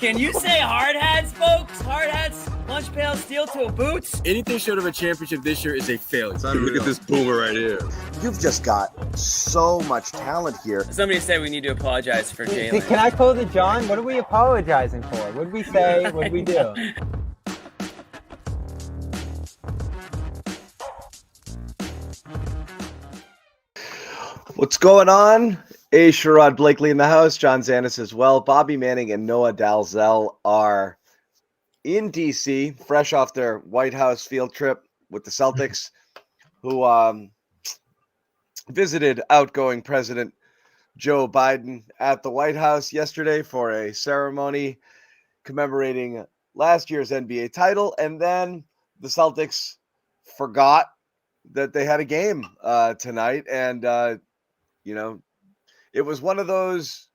Can you say hard hats, folks? Hard hats, lunch pail, steel-toe boots? Anything short of a championship this year is a failure. Look at this boomer right here. You've just got so much talent here. Somebody said we need to apologize for Jalen. Can I call the John? What are we apologizing for? What did we say? What did we do? What's going on? Sherrod Blakely in the house, John Zannis as well. Bobby Manning and Noa Dalzell are in D.C., fresh off their White House field trip with the Celtics, who visited outgoing President Joe Biden at the White House yesterday for a ceremony commemorating last year's NBA title. And then the Celtics forgot that they had a game tonight. And, it was one of those,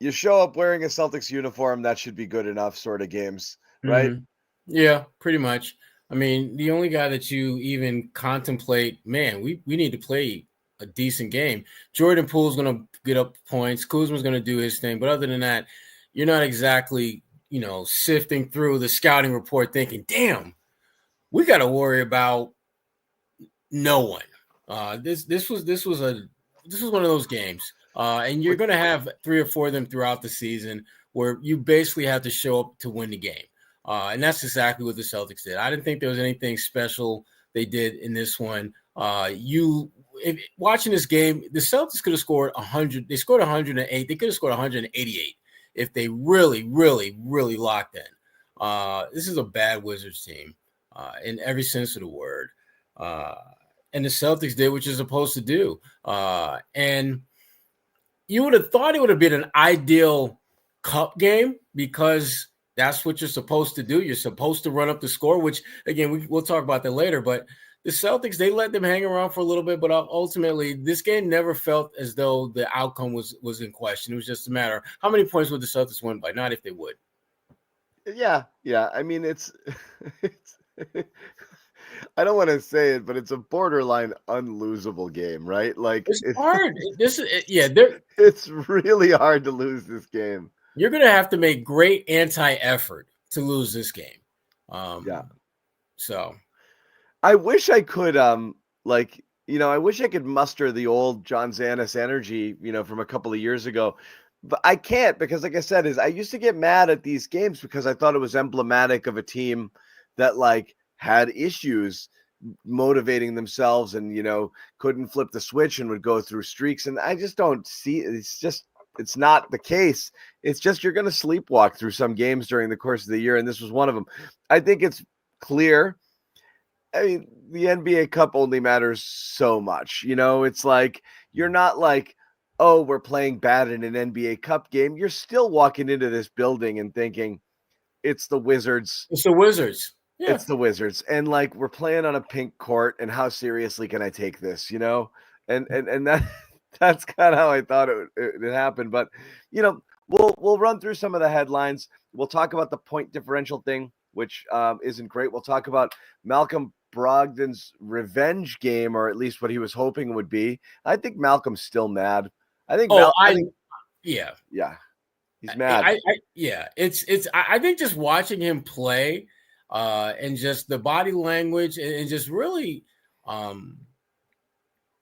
you show up wearing a Celtics uniform, that should be good enough sort of games, right? Mm-hmm. Yeah, pretty much. I mean, the only guy that you even contemplate, man, we need to play a decent game. Jordan Poole's going to get up points. Kuzma's going to do his thing. But other than that, you're not exactly, sifting through the scouting report thinking, damn, we got to worry about no one. This was one of those games. And you're going to have 3 or 4 of them throughout the season where you basically have to show up to win the game. And that's exactly what the Celtics did. I didn't think there was anything special they did in this one. Watching this game, the Celtics could have scored 100. They scored 108. They could have scored 188 if they really, really, really locked in. This is a bad Wizards team in every sense of the word. And the Celtics did what you're supposed to do. And you would have thought it would have been an ideal cup game because that's what you're supposed to do. You're supposed to run up the score, which, again, we'll talk about that later. But the Celtics, they let them hang around for a little bit, but ultimately this game never felt as though the outcome was in question. It was just a matter of how many points would the Celtics win by, not if they would. Yeah. I mean, it's I don't want to say it, but it's a borderline unlosable game, right? Like it's hard. It's really hard to lose this game. You're going to have to make great anti-effort to lose this game. So I wish I could, I wish I could muster the old John Zannis energy, from a couple of years ago, but I can't because, like I said, I used to get mad at these games because I thought it was emblematic of a team that had issues motivating themselves and, couldn't flip the switch and would go through streaks. And I just don't see it's not the case. It's just you're going to sleepwalk through some games during the course of the year. And this was one of them. I think it's clear. I mean, the NBA Cup only matters so much. It's like you're not like, oh, we're playing bad in an NBA Cup game. You're still walking into this building and thinking it's the Wizards. It's the Wizards. Yeah. It's the Wizards. And we're playing on a pink court and how seriously can I take this, and that's kind of how I thought it happened. But, we'll run through some of the headlines. We'll talk about the point differential thing, which isn't great. We'll talk about Malcolm Brogdon's revenge game, or at least what he was hoping would be. I think Malcolm's still mad. I think, yeah, he's mad. I think just watching him play, and just the body language and just really,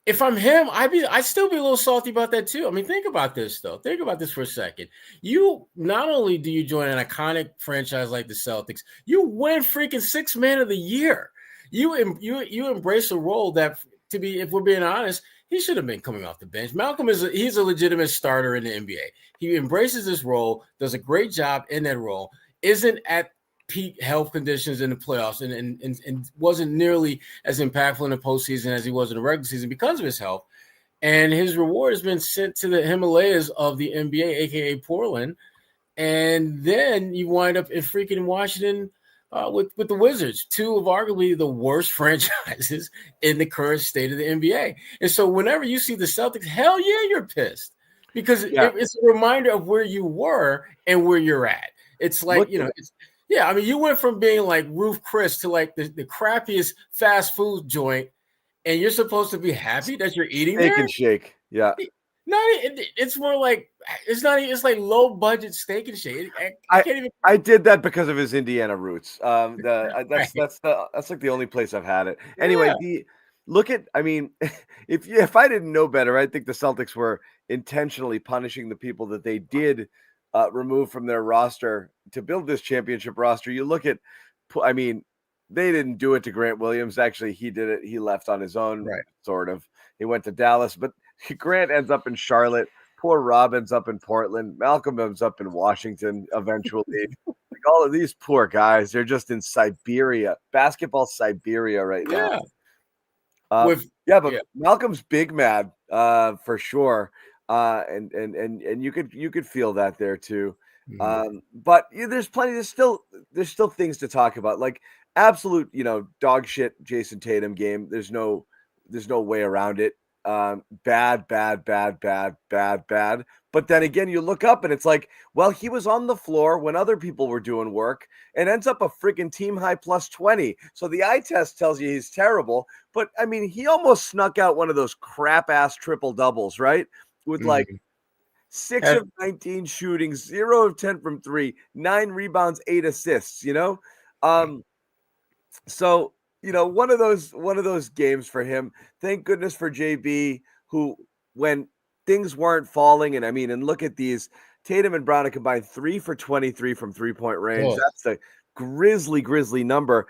if I'm him, I'd still be a little salty about that too. I mean, think about this though. Think about this for a second. You not only do you join an iconic franchise like the Celtics, you win freaking 6th Man of the Year. You embrace a role that, to be, if we're being honest, he should have been coming off the bench. Malcolm he's a legitimate starter in the NBA. He embraces this role, does a great job in that role, isn't at peak health conditions in the playoffs and wasn't nearly as impactful in the postseason as he was in the regular season because of his health. And his reward has been sent to the Himalayas of the NBA, aka Portland. And then you wind up in freaking Washington with the Wizards, 2 of arguably the worst franchises in the current state of the NBA. And so whenever you see the Celtics, hell yeah, you're pissed because it's a reminder of where you were and where you're at. It's like, I mean, you went from being like Ruth Chris to like the crappiest fast food joint, and you're supposed to be happy that you're eating Steak there? and shake. Yeah. No, it's more like it's not. It's like low budget steak and shit. I can't even. I did that because of his Indiana roots. Right. That's like the only place I've had it. Anyway, Yeah. I mean, if I didn't know better, I think the Celtics were intentionally punishing the people that they did remove from their roster to build this championship roster. You look at, I mean, they didn't do it to Grant Williams. Actually, he did it. He left on his own, Right. sort of. He went to Dallas, but Grant ends up in Charlotte. Poor Rob ends up in Portland. Malcolm ends up in Washington eventually. Like all of these poor guys, they're just in Siberia, basketball Siberia right now. Yeah. But Yeah. Malcolm's big mad for sure, and you could feel that there too. But there's plenty. There's still things to talk about, like absolute dog shit Jayson Tatum game. There's no way around it. Bad. But then again, you look up and it's like, well, he was on the floor when other people were doing work and ends up a freaking team high plus 20. So the eye test tells you he's terrible. But I mean, he almost snuck out one of those crap ass triple doubles, right? With like 6 of 19 shooting, 0 of 10 from 3, 9 rebounds, 8 assists, So, one of those games for him. Thank goodness for JB, who when things weren't falling, and look at these. Tatum and Brown combined 3 for 23 from 3-point range. Oh. That's the grisly number.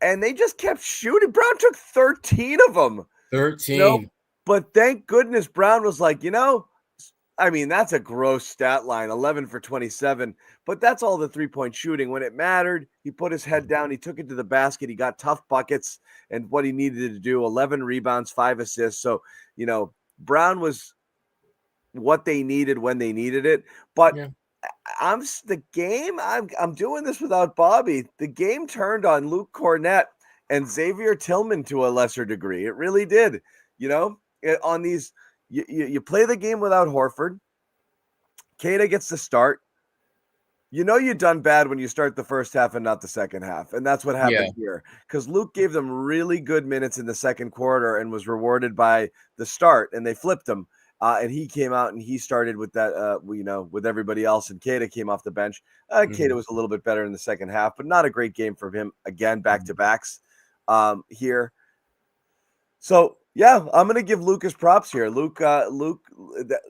And they just kept shooting. Brown took 13 of them. 13. But thank goodness Brown was like, that's a gross stat line, 11 for 27, but that's all the 3-point shooting. When it mattered, he put his head down, he took it to the basket, he got tough buckets and what he needed to do, 11 rebounds, 5 assists. So, Brown was what they needed when they needed it. But I'm doing this without Bobby. The game turned on Luke Cornett and Xavier Tillman to a lesser degree. It really did, on these. You play the game without Horford. Kata gets the start. You've done bad when you start the first half and not the second half. And that's what happened here. Because Luke gave them really good minutes in the second quarter and was rewarded by the start. And they flipped him. And he came out and he started with that, with everybody else. And Kata came off the bench. Kata was a little bit better in the second half, but not a great game from him. Again, back-to-backs here. So, yeah, I'm going to give Luke his props here. Luke,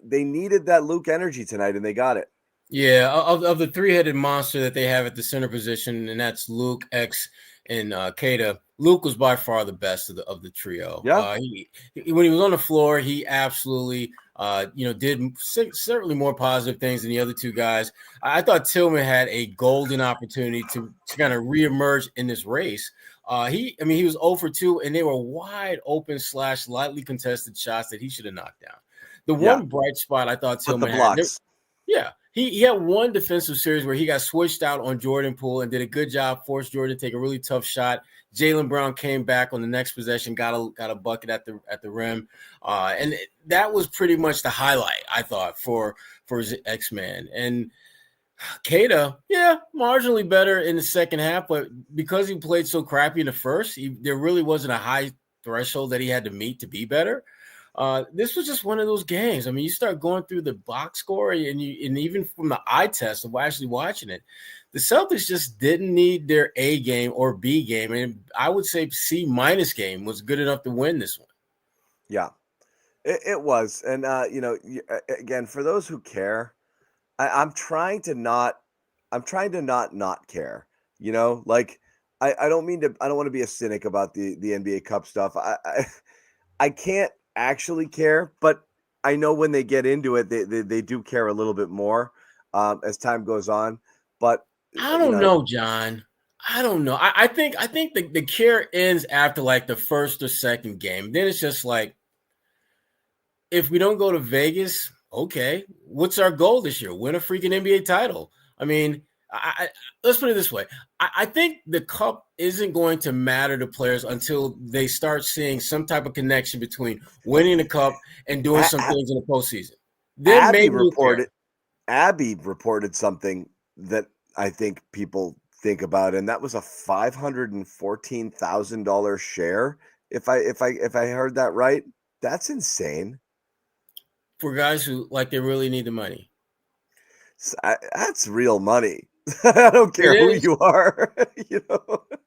they needed that Luke energy tonight, and they got it. Yeah, of the three-headed monster that they have at the center position, and that's Luke, X, and Kata. Luke was by far the best of the trio. Yeah, when he was on the floor, he absolutely, did certainly more positive things than the other two guys. I thought Tillman had a golden opportunity to kind of reemerge in this race. He was 0 for 2, and they were wide open / lightly contested shots that he should have knocked down. The one bright spot I thought Tillman had. He had one defensive series where he got switched out on Jordan Poole and did a good job, forced Jordan to take a really tough shot. Jaylen Brown came back on the next possession, got a bucket at the rim, and that was pretty much the highlight, I thought, for his X-Man. And Kata, marginally better in the second half, but because he played so crappy in the first, there really wasn't a high threshold that he had to meet to be better. This was just one of those games. You start going through the box score and even from the eye test of actually watching it, the Celtics just didn't need their A game or B game. And I would say C- game was good enough to win this one. Yeah, it was. And, again, for those who care, I'm trying to not care, like I don't want to be a cynic about the NBA Cup stuff. I can't actually care, but I know when they get into it, they do care a little bit more as time goes on. But I don't know, John. I don't know. I think the care ends after like the first or second game. Then it's just like, if we don't go to Vegas, okay, what's our goal this year? Win a freaking NBA title. Let's put it this way. I think the cup isn't going to matter to players until they start seeing some type of connection between winning the cup and doing some things in the postseason. Then Abby reported something that I think people think about, and that was a $514,000 share. If I heard that right, that's insane. for guys who like they really need the money. That's real money. I don't care who you are.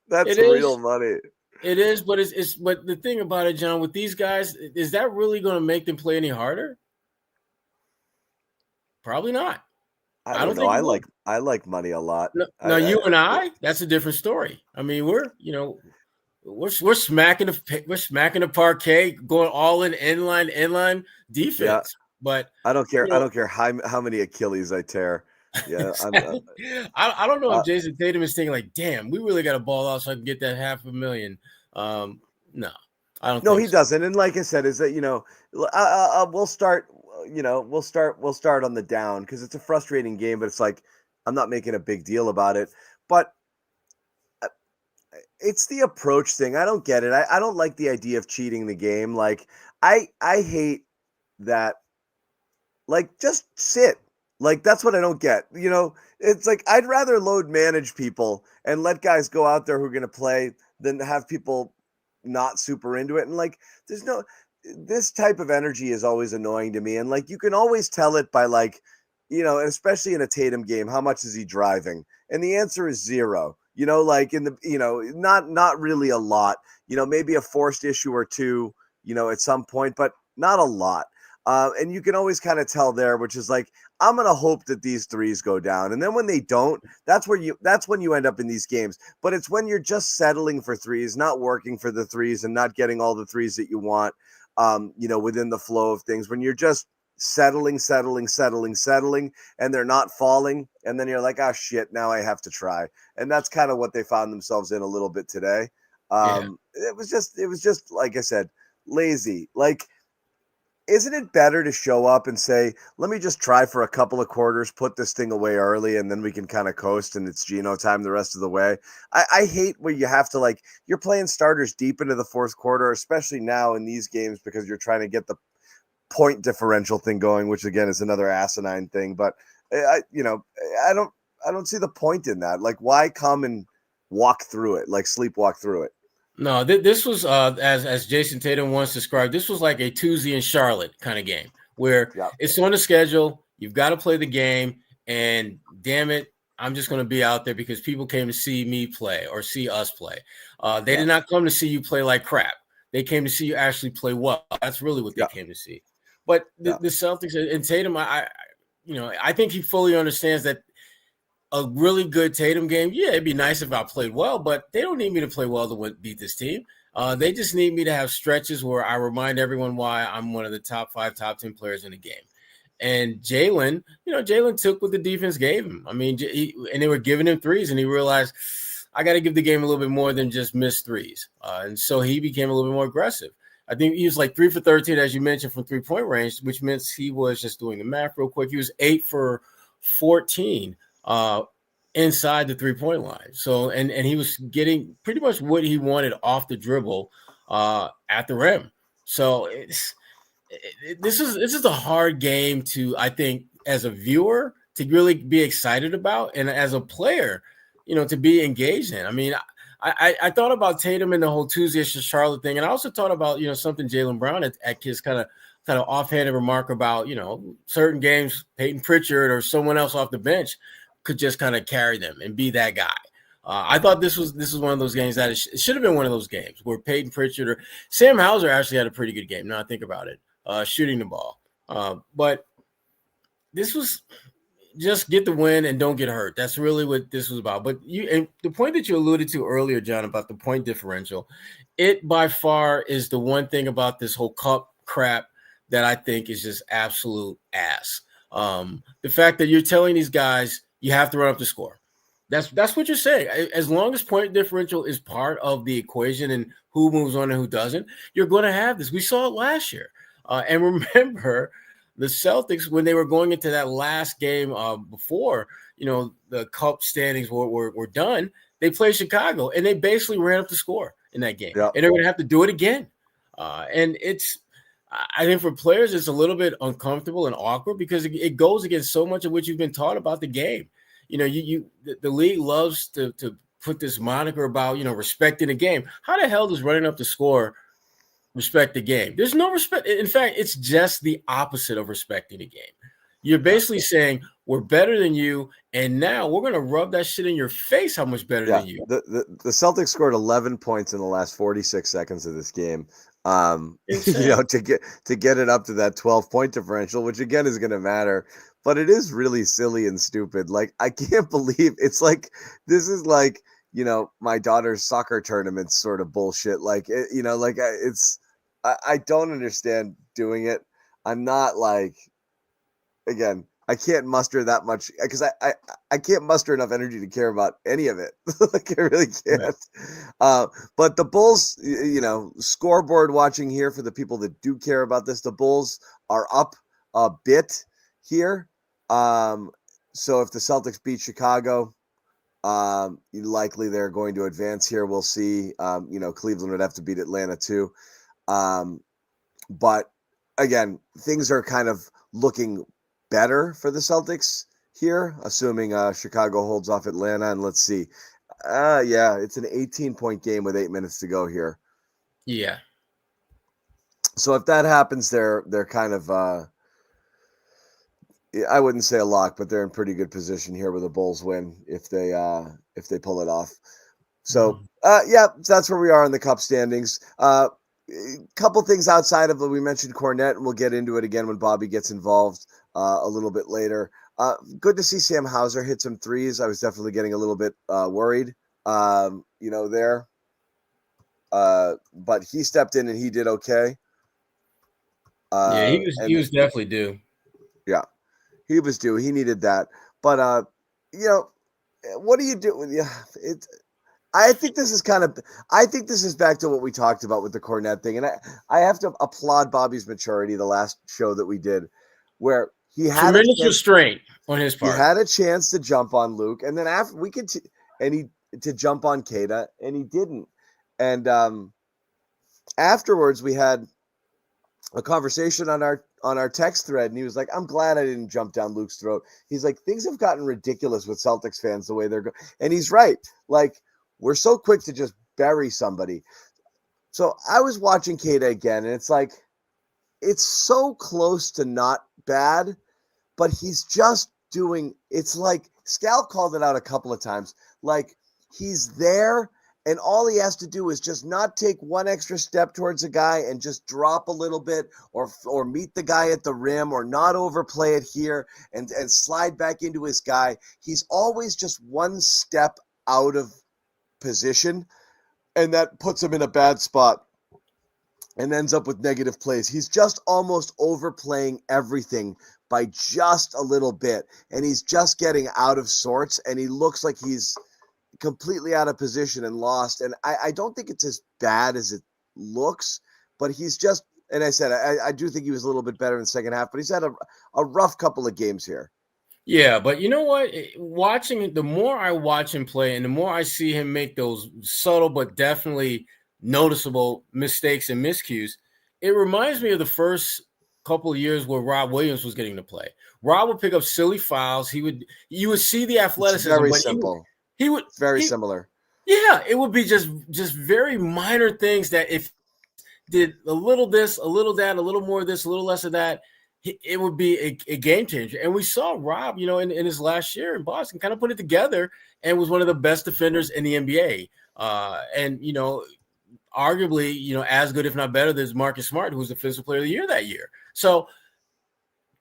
That's real money. It is, but but the thing about it, John, with these guys, is that really going to make them play any harder? Probably not. I don't know. I like money a lot. No, you and I, that's a different story. I mean, we're smacking the parquet, going all in inline defense. Yeah. But I don't care. I don't care how many Achilles I tear. Yeah, I don't know if Jayson Tatum is thinking like, damn, we really got to ball out so I can get that $500,000. No, I don't. No, he doesn't. And like I said, is that we'll start. We'll start on the down because it's a frustrating game, but it's like I'm not making a big deal about it. But it's the approach thing. I don't get it. I don't like the idea of cheating the game. Like I hate that. Like just sit. Like, that's what I don't get. It's like I'd rather load manage people and let guys go out there who are going to play than have people not super into it. And, like, this type of energy is always annoying to me. And, like, you can always tell it by, like, especially in a Tatum game, how much is he driving? And the answer is 0. Like in the, not really a lot. Maybe a forced issue or two, at some point, but not a lot. And you can always kind of tell there, which is like, I'm going to hope that these threes go down. And then when they don't, that's when you end up in these games. But it's when you're just settling for threes, not working for the threes and not getting all the threes that you want, within the flow of things, when you're just settling, and they're not falling. And then you're like, oh shit, now I have to try. And that's kind of what they found themselves in a little bit today. It was just, like I said, lazy. Like, isn't it better to show up and say, let me just try for a couple of quarters, put this thing away early, and then we can kind of coast and it's Geno time the rest of the way? I hate where you have to, like, you're playing starters deep into the fourth quarter, especially now in these games because you're trying to get the point differential thing going, which again is another asinine thing. But I don't see the point in that. Like, why come and walk through it, like sleepwalk through it? No, this was as Jayson Tatum once described, this was like a Tuesday in Charlotte kind of game where it's on the schedule. You've got to play the game, and damn it, I'm just going to be out there because people came to see me play or see us play. They did not come to see you play like crap. They came to see you actually play well. That's really what they came to see. But the Celtics and Tatum, I think he fully understands that a really good Tatum game, it'd be nice if I played well, but they don't need me to play well to beat this team. They just need me to have stretches where I remind everyone why I'm one of the top 5, top 10 players in the game. And Jaylen took what the defense gave him. I mean, and they were giving him threes, and he realized, I got to give the game a little bit more than just missed threes. And so he became a little bit more aggressive. I think he was like 3 for 13, as you mentioned, from three-point range, which means he was just doing the math real quick. He was 8 for 14 inside the three-point line. So, and he was getting pretty much what he wanted off the dribble at the rim. So this is a hard game to, I think, as a viewer, to really be excited about, and as a player, to be engaged in. I mean, I thought about Tatum and the whole Tuesday Charlotte thing, and I also thought about something Jaylen Brown at his kind of offhanded remark about certain games, Peyton Pritchard or someone else off the bench could just kind of carry them and be that guy. I thought this was one of those games that it should have been one of those games where Peyton Pritchard or Sam Hauser actually had a pretty good game. Now I think about it, shooting the ball. But this was just get the win and don't get hurt. That's really what this was about. But and the point that you alluded to earlier, John, about the point differential, it by far is the one thing about this whole cup crap that I think is just absolute ass. The fact that you're telling these guys you have to run up the score. That's what you're saying. As long as point differential is part of the equation and who moves on and who doesn't, you're going to have this. We saw it last year. And remember, the Celtics, when they were going into that last game before, the cup standings were done, they played Chicago, and they basically ran up the score in that game. And they're going to have to do it again. And I think for players, it's a little bit uncomfortable and awkward because it goes against so much of what you've been taught about the game. The league loves to put this moniker about, respecting the game. How the hell does running up the score respect the game. There's no respect. In fact, it's just the opposite of respecting the game. You're basically saying we're better than you, and now we're going to rub that shit in your face how much better than you. The Celtics scored 11 points in the last 46 seconds of this game. To get it up to that 12-point differential, which again is going to matter, but it is really silly and stupid. Like, I can't believe it's like this is like, my daughter's soccer tournament sort of bullshit. Like, I don't understand doing it. I'm not like, again, I can't muster that much because I can't muster enough energy to care about any of it. Like, I really can't. But the Bulls, scoreboard watching here for the people that do care about this, the Bulls are up a bit here. So if the Celtics beat Chicago, likely they're going to advance here. We'll see. Cleveland would have to beat Atlanta too. But again, things are kind of looking better for the Celtics here, assuming Chicago holds off Atlanta. And let's see. It's an 18-point game with 8 minutes to go here. Yeah. So if that happens, they're kind of I wouldn't say a lock, but they're in pretty good position here with a Bulls win if they pull it off. So that's where we are in the Cup standings. Couple things outside of we mentioned Cornette, and we'll get into it again when Bobby gets involved a little bit later. Good to see Sam Hauser hit some threes. I was definitely getting a little bit worried, there. But he stepped in and he did okay. He was definitely due. Yeah, he was due. He needed that. But what do you do with I think this is back to what we talked about with the Cornette thing. And I have to applaud Bobby's maturity the last show that we did, where he had tremendous restraint on his part. He had a chance to jump on Luke, and then after to jump on Keita, and he didn't. And afterwards we had a conversation on our text thread, and he was like, I'm glad I didn't jump down Luke's throat. He's like, things have gotten ridiculous with Celtics fans the way they're going. And he's right. Like, we're so quick to just bury somebody. So I was watching Keita again, and it's like, it's so close to not bad, but he's just doing, it's like, Scal called it out a couple of times. Like, he's there, and all he has to do is just not take one extra step towards a guy and just drop a little bit, or meet the guy at the rim, or not overplay it here and slide back into his guy. He's always just one step out of position, and that puts him in a bad spot and ends up with negative plays. He's just almost overplaying everything by just a little bit, and he's just getting out of sorts, and he looks like he's completely out of position and lost. And I don't think it's as bad as it looks, but he's just, and I said, I do think he was a little bit better in the second half, but he's had a rough couple of games here. Yeah, but you know what? The more I watch him play, and the more I see him make those subtle but definitely noticeable mistakes and miscues, it reminds me of the first couple of years where Rob Williams was getting to play. Rob would pick up silly fouls. You would see the athleticism. It's very simple. He would similar. Yeah, it would be just very minor things that if did a little this, a little that, a little more of this, a little less of that, it would be a game changer. And we saw Rob, in his last year in Boston, kind of put it together and was one of the best defenders in the NBA. And arguably, as good, if not better, than Marcus Smart, who was the Defensive Player of the Year that year. So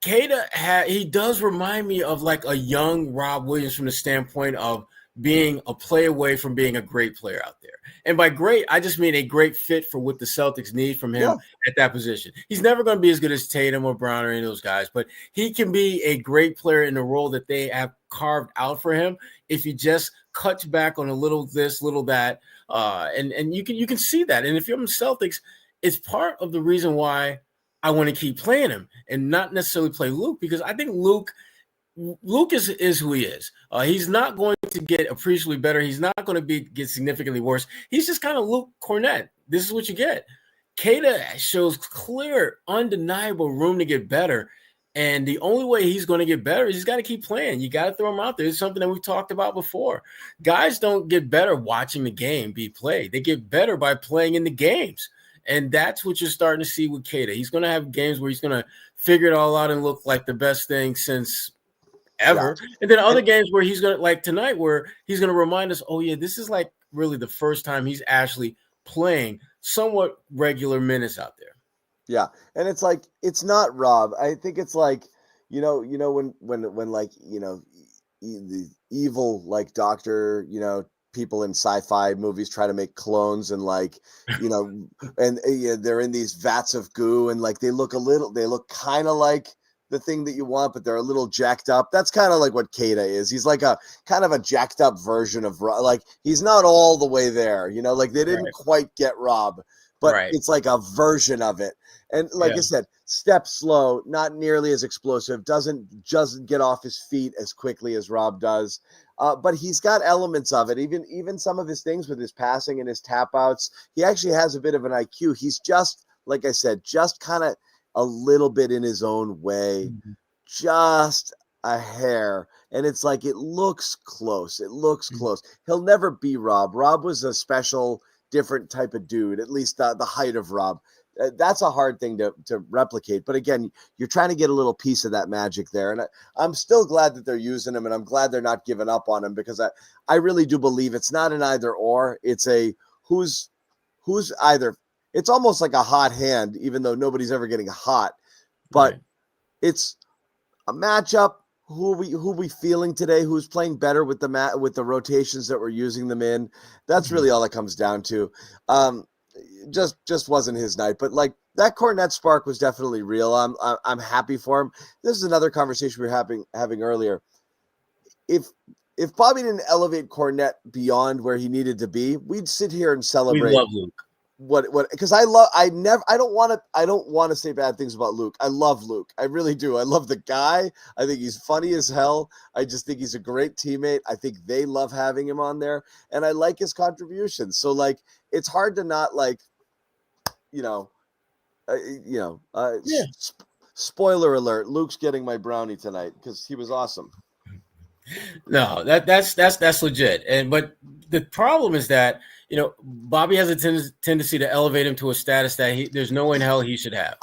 Keita, he does remind me of like a young Rob Williams from the standpoint of being a play away from being a great player out there. And by great, I just mean a great fit for what the Celtics need from him at that position. He's never going to be as good as Tatum or Brown or any of those guys, but he can be a great player in the role that they have carved out for him if he just cuts back on a little this, little that. And you can see that. And if you're in the Celtics, it's part of the reason why I want to keep playing him and not necessarily play Luke, because I think Luke is who he is. He's not going to get appreciably better. He's not going to get significantly worse. He's just kind of Luke Cornette. This is what you get. Keita shows clear, undeniable room to get better. And the only way he's going to get better is he's got to keep playing. You got to throw him out there. It's something that we've talked about before. Guys don't get better watching the game be played. They get better by playing in the games. And that's what you're starting to see with Kata. He's going to have games where he's going to figure it all out and look like the best thing since ever. Yeah. And then other games where he's going to, like tonight, where he's going to remind us, oh, yeah, this is like really the first time he's actually playing somewhat regular minutes out there. Yeah. And it's like, it's not Rob. I think it's like, when like, the evil, like doctor, people in sci-fi movies try to make clones and like, and they're in these vats of goo and like they look kind of like the thing that you want, but they're a little jacked up. That's kind of like what Kata is. He's like a kind of a jacked up version of Rob. Like he's not all the way there, like they didn't quite get Rob, but it's like a version of it. And like I said, steps slow, not nearly as explosive, doesn't get off his feet as quickly as Rob does. But he's got elements of it. Even some of his things with his passing and his tap outs, he actually has a bit of an IQ. He's just, like I said, just kind of a little bit in his own way, just a hair. And it's like, it looks close. It looks close. He'll never be Rob. Rob was a special, different type of dude, at least the height of Rob. That's a hard thing to replicate. But again, you're trying to get a little piece of that magic there. And I'm still glad that they're using him, and I'm glad they're not giving up on him, because I really do believe it's not an either or. It's a who's either. It's almost like a hot hand, even though nobody's ever getting hot. But it's a matchup. Who we feeling today? Who's playing better with the rotations that we're using them in? That's really all it comes down to. Just wasn't his night, but like that Kornet spark was definitely real. I'm happy for him. This is another conversation we were having earlier. If Bobby didn't elevate Kornet beyond where he needed to be, we'd sit here and celebrate. We love Luke. What? Because I don't want to say bad things about Luke. I love Luke. I really do. I love the guy. I think he's funny as hell. I just think he's a great teammate. I think they love having him on there, and I like his contributions. So like, it's hard to not like, spoiler alert, Luke's getting my brownie tonight because he was awesome. No, that's legit. But the problem is that, Bobby has a tendency to elevate him to a status that there's no way in hell he should have.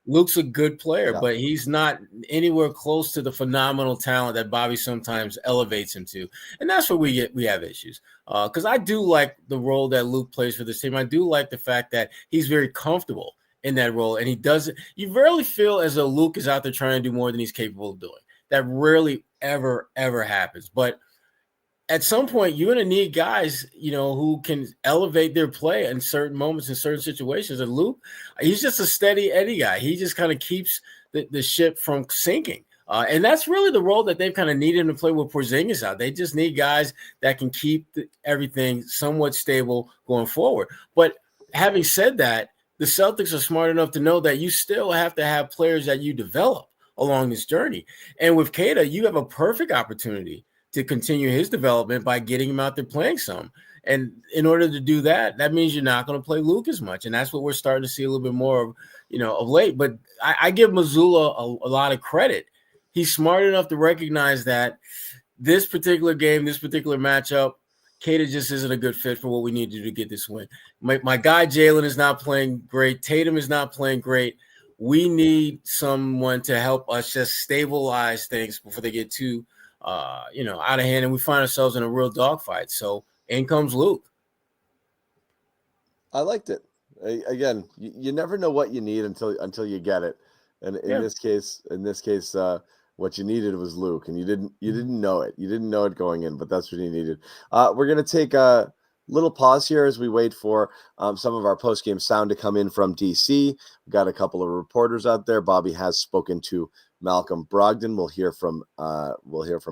Luke's a good player, but he's not anywhere close to the phenomenal talent that Bobby sometimes elevates him to. And that's where we have issues. Because I do like the role that Luke plays for this team. I do like the fact that he's very comfortable in that role. And you rarely feel as though Luke is out there trying to do more than he's capable of doing. That rarely ever happens. But at some point, you're going to need guys, who can elevate their play in certain moments, in certain situations. And Luke, he's just a steady Eddie guy. He just kind of keeps the ship from sinking. And that's really the role that they've kind of needed to play with Porzingis out. They just need guys that can keep everything somewhat stable going forward. But having said that, the Celtics are smart enough to know that you still have to have players that you develop along this journey. And with Kata, you have a perfect opportunity to continue his development by getting him out there playing some. And in order to do that, that means you're not going to play Luke as much. And that's what we're starting to see a little bit more of, of late. But I give Mazzulla a lot of credit. He's smart enough to recognize that this particular game, this particular matchup, Kata just isn't a good fit for what we need to do to get this win. My guy Jalen is not playing great. Tatum is not playing great. We need someone to help us just stabilize things before they get too out of hand, and we find ourselves in a real dogfight. So in comes Luke. I liked it. Again, you never know what you need until you get it. And in this case, what you needed was Luke, and you didn't know it. You didn't know it going in, but that's what you needed. We're gonna take a little pause here as we wait for some of our post-game sound to come in from DC. We've got a couple of reporters out there. Bobby has spoken to Malcolm Brogdon. We'll hear from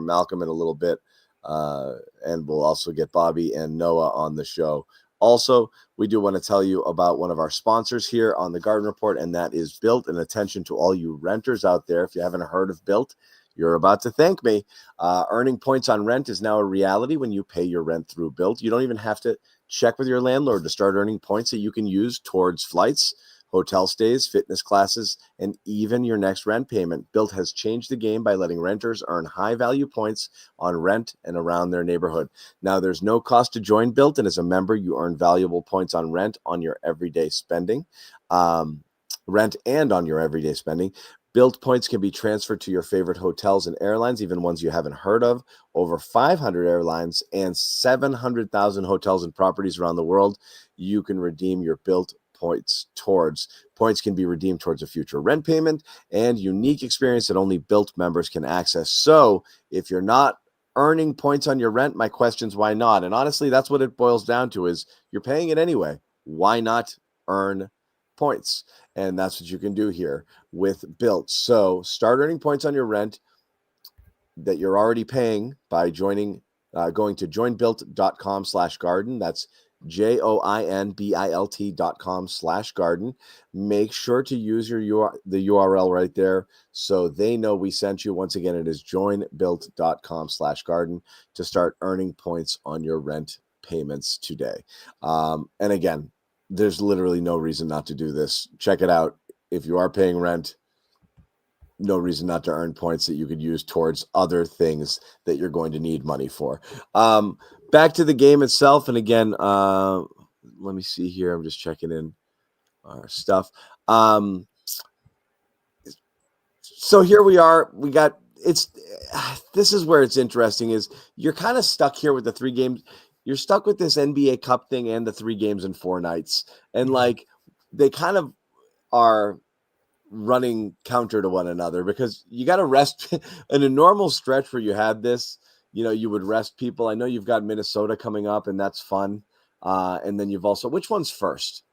Malcolm in a little bit, and we'll also get Bobby and Noah on the show. Also, we do want to tell you about one of our sponsors here on the Garden Report, and that is Built. And attention to all you renters out there. If you haven't heard of Built, you're about to thank me. Earning points on rent is now a reality when you pay your rent through Built. You don't even have to check with your landlord to start earning points that you can use towards flights, hotel stays, fitness classes, and even your next rent payment. Built has changed the game by letting renters earn high-value points on rent and around their neighborhood. Now, there's no cost to join Built, and as a member, you earn valuable points on rent on your everyday spending. Rent and on your everyday spending. Built points can be transferred to your favorite hotels and airlines, even ones you haven't heard of. Over 500 airlines and 700,000 hotels and properties around the world you can redeem your Built points towards. Points can be redeemed towards a future rent payment and unique experience that only Built members can access. So if you're not earning points on your rent, my question's why not? And honestly, that's what it boils down to is you're paying it anyway. Why not earn points? And that's what you can do here with Built. So start earning points on your rent that you're already paying by going to joinbuilt.com/garden. That's joinbilt.com/garden. Make sure to use the URL right there so they know we sent you. Once again, it is joinbuilt.com/garden to start earning points on your rent payments today. And again, there's literally no reason not to do this. Check it out. If you are paying rent, no reason not to earn points that you could use towards other things that you're going to need money for. Back to the game itself. And again, let me see here. I'm just checking in our stuff. So here we are. This is where it's interesting is you're kind of stuck here with the 3 games. You're stuck with this NBA Cup thing and the 3 games in 4 nights. And like they kind of are running counter to one another because you got to rest in a normal stretch where you had this, you would rest people. I know you've got Minnesota coming up and that's fun. And then you've also, which one's first?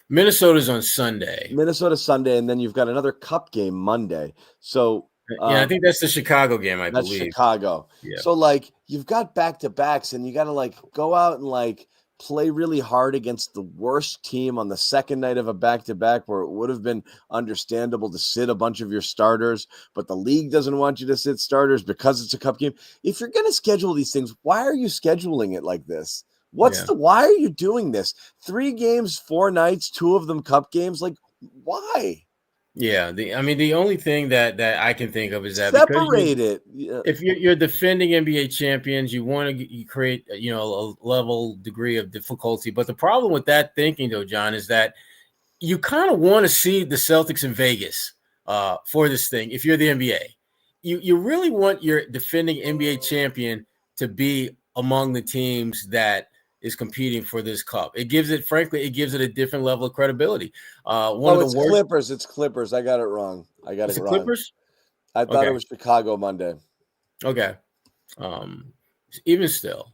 Minnesota's on Sunday. Minnesota Sunday. And then you've got another Cup game Monday. So I think that's the Chicago game, I believe. That's Chicago. Yeah. So like you've got back-to-backs and you got to like go out and like play really hard against the worst team on the second night of a back-to-back where it would have been understandable to sit a bunch of your starters, but the league doesn't want you to sit starters because it's a Cup game. If you're going to schedule these things, why are you scheduling it like this? Why are you doing this? 3 games, 4 nights, 2 of them Cup games. Like why? Yeah, the only thing that I can think of is that separate it. If you're defending NBA champions, you want to create a level degree of difficulty. But the problem with that thinking, though, John, is that you kind of want to see the Celtics in Vegas for this thing. If you're the NBA, you really want your defending NBA champion to be among the teams that is competing for this cup. It gives it a different level of credibility. Clippers. It's Clippers. I got it wrong. Clippers? I thought it was Chicago Monday. Okay. Even still,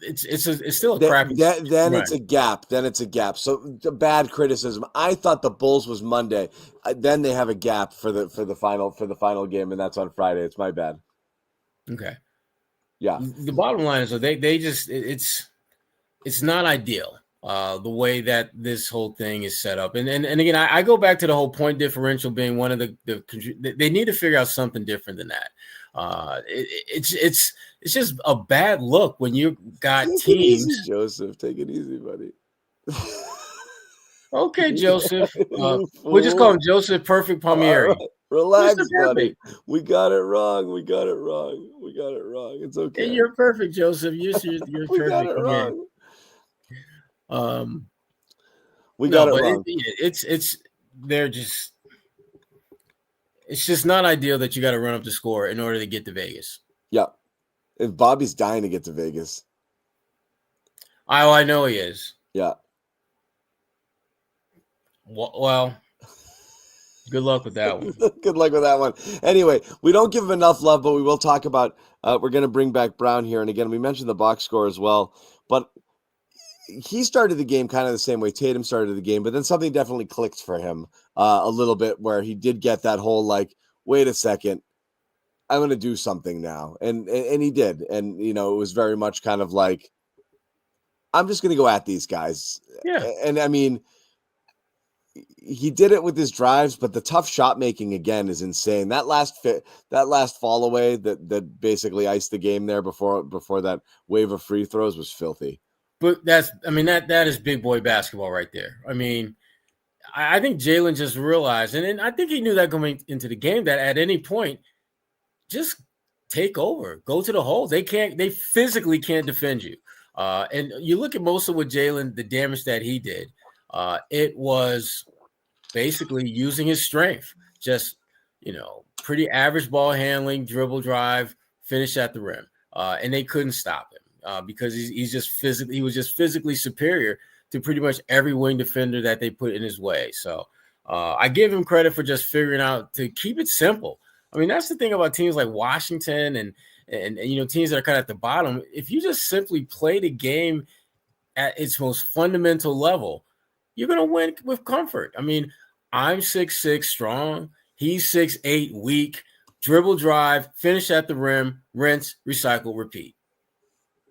it's still a crappy. Then it's a gap. So the bad criticism. I thought the Bulls was Monday. Then they have a gap for the final game, and that's on Friday. It's my bad. Okay. Yeah. The bottom line is they just it's not ideal the way that this whole thing is set up. And again, I go back to the whole point differential being one of they need to figure out something different than that. It's just a bad look when you got teams. Easy, Joseph, take it easy, buddy. Okay, Joseph. We'll just call him Joseph Perfect Palmieri. Right. Relax, buddy. We got it wrong. It's okay. And you're perfect, Joseph. You're perfect. We got it wrong. We got it wrong. It's just not ideal that you got to run up the score in order to get to Vegas. Yeah. If Bobby's dying to get to Vegas. I know he is. Yeah. Well, good luck with that one. Good luck with that one. Anyway, we don't give him enough love, but we will talk about we're going to bring back Brown here. And again, we mentioned the box score as well. But he started the game kind of the same way Tatum started the game, but then something definitely clicked for him a little bit where he did get that whole like, wait a second, I'm going to do something now. And he did. And, it was very much kind of like, I'm just going to go at these guys. Yeah. And I mean, he did it with his drives, but the tough shot making again is insane. That last fall away that basically iced the game there before that wave of free throws was filthy. But that is big boy basketball right there. I mean, I think Jalen just realized, and I think he knew that going into the game, that at any point, just take over, go to the hole. They physically can't defend you. And you look at most of what Jalen, the damage that he did, it was basically using his strength, just, pretty average ball handling, dribble drive, finish at the rim. And they couldn't stop him because he was just physically superior to pretty much every wing defender that they put in his way. So I give him credit for just figuring out to keep it simple. I mean, that's the thing about teams like Washington and teams that are kind of at the bottom. If you just simply play the game at its most fundamental level, you're going to win with comfort. I mean, I'm 6'6" strong. He's 6'8" weak. Dribble drive, finish at the rim, rinse, recycle, repeat.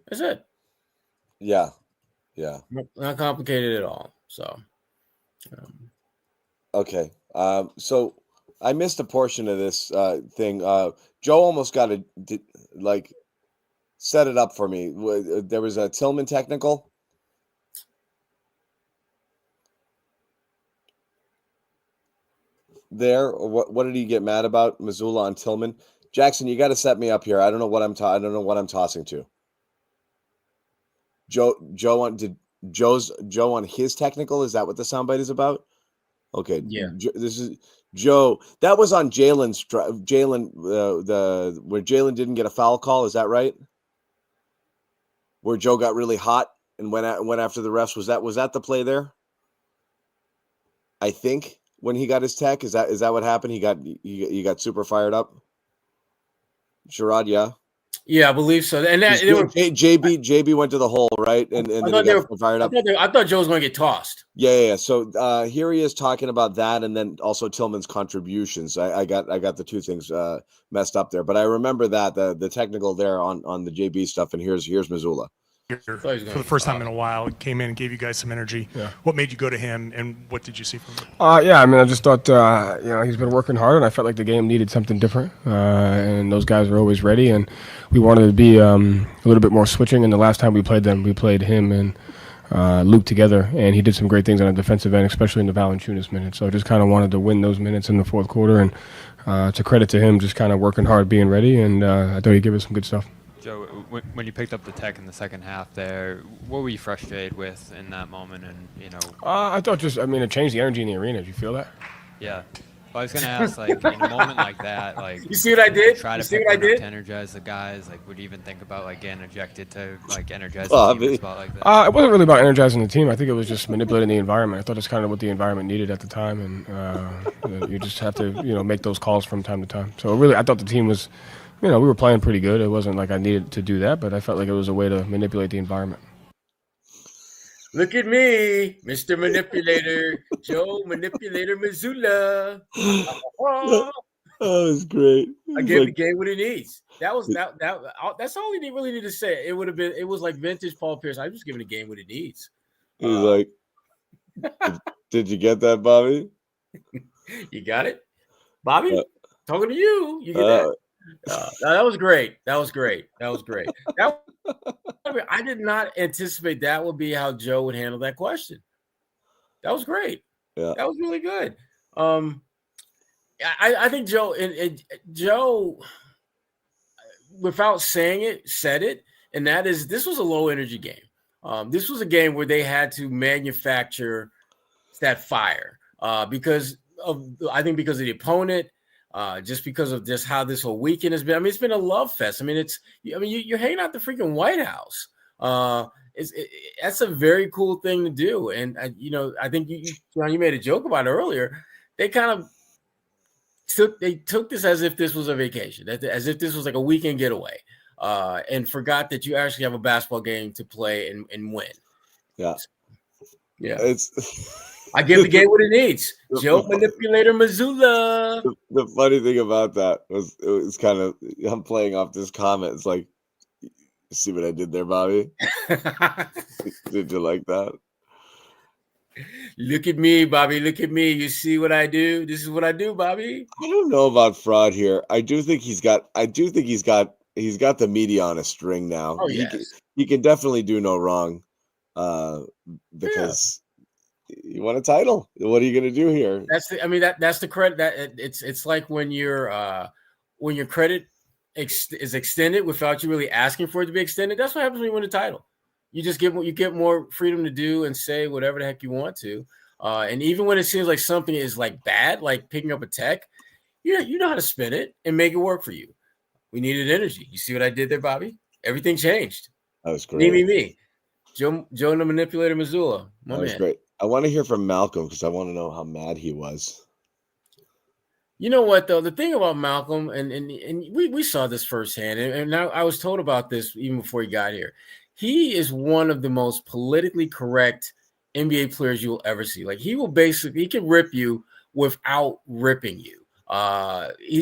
That's it. Yeah. Not complicated at all. So, okay. So I missed a portion of this thing. Joe almost got to set it up for me. There was a Tillman technical. There, or what did he get mad about? Missoula on Tillman. Jackson, you got to set me up here. I don't know what I'm tossing to. Joe on his technical. Is that what the soundbite is about? Okay. Yeah. This is Joe. That was on Jalen's where Jalen didn't get a foul call. Is that right? Where Joe got really hot and went after the refs. Was that the play there? I think when he got his tech, is that what happened? He got super fired up. Sherrod, yeah. Yeah, I believe so. And that JB went to the hole, right? And then he got fired up. I thought Joe was going to get tossed. Yeah. So here he is talking about that, and then also Tillman's contributions. I got the two things messed up there, but I remember that the technical there on the JB stuff. And here's Missoula. For the first time in a while, came in and gave you guys some energy. Yeah. What made you go to him, and what did you see from him? Yeah, I mean, I just thought, he's been working hard, and I felt like the game needed something different. And those guys were always ready, and we wanted to be a little bit more switching. And the last time we played them, we played him and Luke together, and he did some great things on the defensive end, especially in the Valanciunas minutes. So I just kind of wanted to win those minutes in the fourth quarter, and to credit to him, just kind of working hard, being ready, and I thought he'd give us some good stuff. Joe, when you picked up the tech in the second half there, what were you frustrated with in that moment? And, I thought it changed the energy in the arena. Did you feel that? Yeah. Well, I was going to ask, in a moment like that, you see what I did? Try to pick one up to energize the guys. Would you even think about, getting ejected to, energize the team in a spot like that? It wasn't really about energizing the team. I think it was just manipulating the environment. I thought it's kind of what the environment needed at the time, and you just have to, make those calls from time to time. So really, I thought the team was, we were playing pretty good. It wasn't like I needed to do that, but I felt like it was a way to manipulate the environment. Look at me, Mr. Manipulator, Joe Manipulator Missoula. That was great. I gave the game what it needs. That's all we really need to say. It was like vintage Paul Pierce. I'm just giving the game what it needs. He was did you get that, Bobby? You got it, Bobby. Talking to you. You get that. That was great. I did not anticipate that would be how Joe would handle that question. That was great. Yeah, that was really good. I think Joe and Joe, without saying it, said it, and that is this was a low energy game. This was a game where they had to manufacture that fire because of the opponent. Just because of just how this whole weekend has been. I mean, it's been a love fest. I mean, you're hanging out the freaking White House. That's a very cool thing to do. And I think you made a joke about it earlier. They kind of took this as if this was a vacation, as if this was like a weekend getaway, and forgot that you actually have a basketball game to play and win. Yeah. I give the game what it needs. Joe Manipulator Missoula. The funny thing about that was it was kind of I'm playing off this comment. It's like, you see what I did there, Bobby? Did you like that? Look at me, Bobby. Look at me. You see what I do? This is what I do, Bobby. I don't know about fraud here. I do think he's got the media on a string now. Oh, yes. He can definitely do no wrong. Because You won a title. What are you going to do here? That's the credit. That it's like when your credit is extended without you really asking for it to be extended. That's what happens when you win a title. You just get more freedom to do and say whatever the heck you want to. And even when it seems like something is like bad, like picking up a tech, you know how to spin it and make it work for you. We needed energy. You see what I did there, Bobby? Everything changed. That was great. Me. Joe the Manipulator Missoula. That was great. I want to hear from Malcolm because I want to know how mad he was. You know what, though? The thing about Malcolm, and we saw this firsthand, and now I was told about this even before he got here. He is one of the most politically correct NBA players you will ever see. Like, he can rip you without ripping you. And he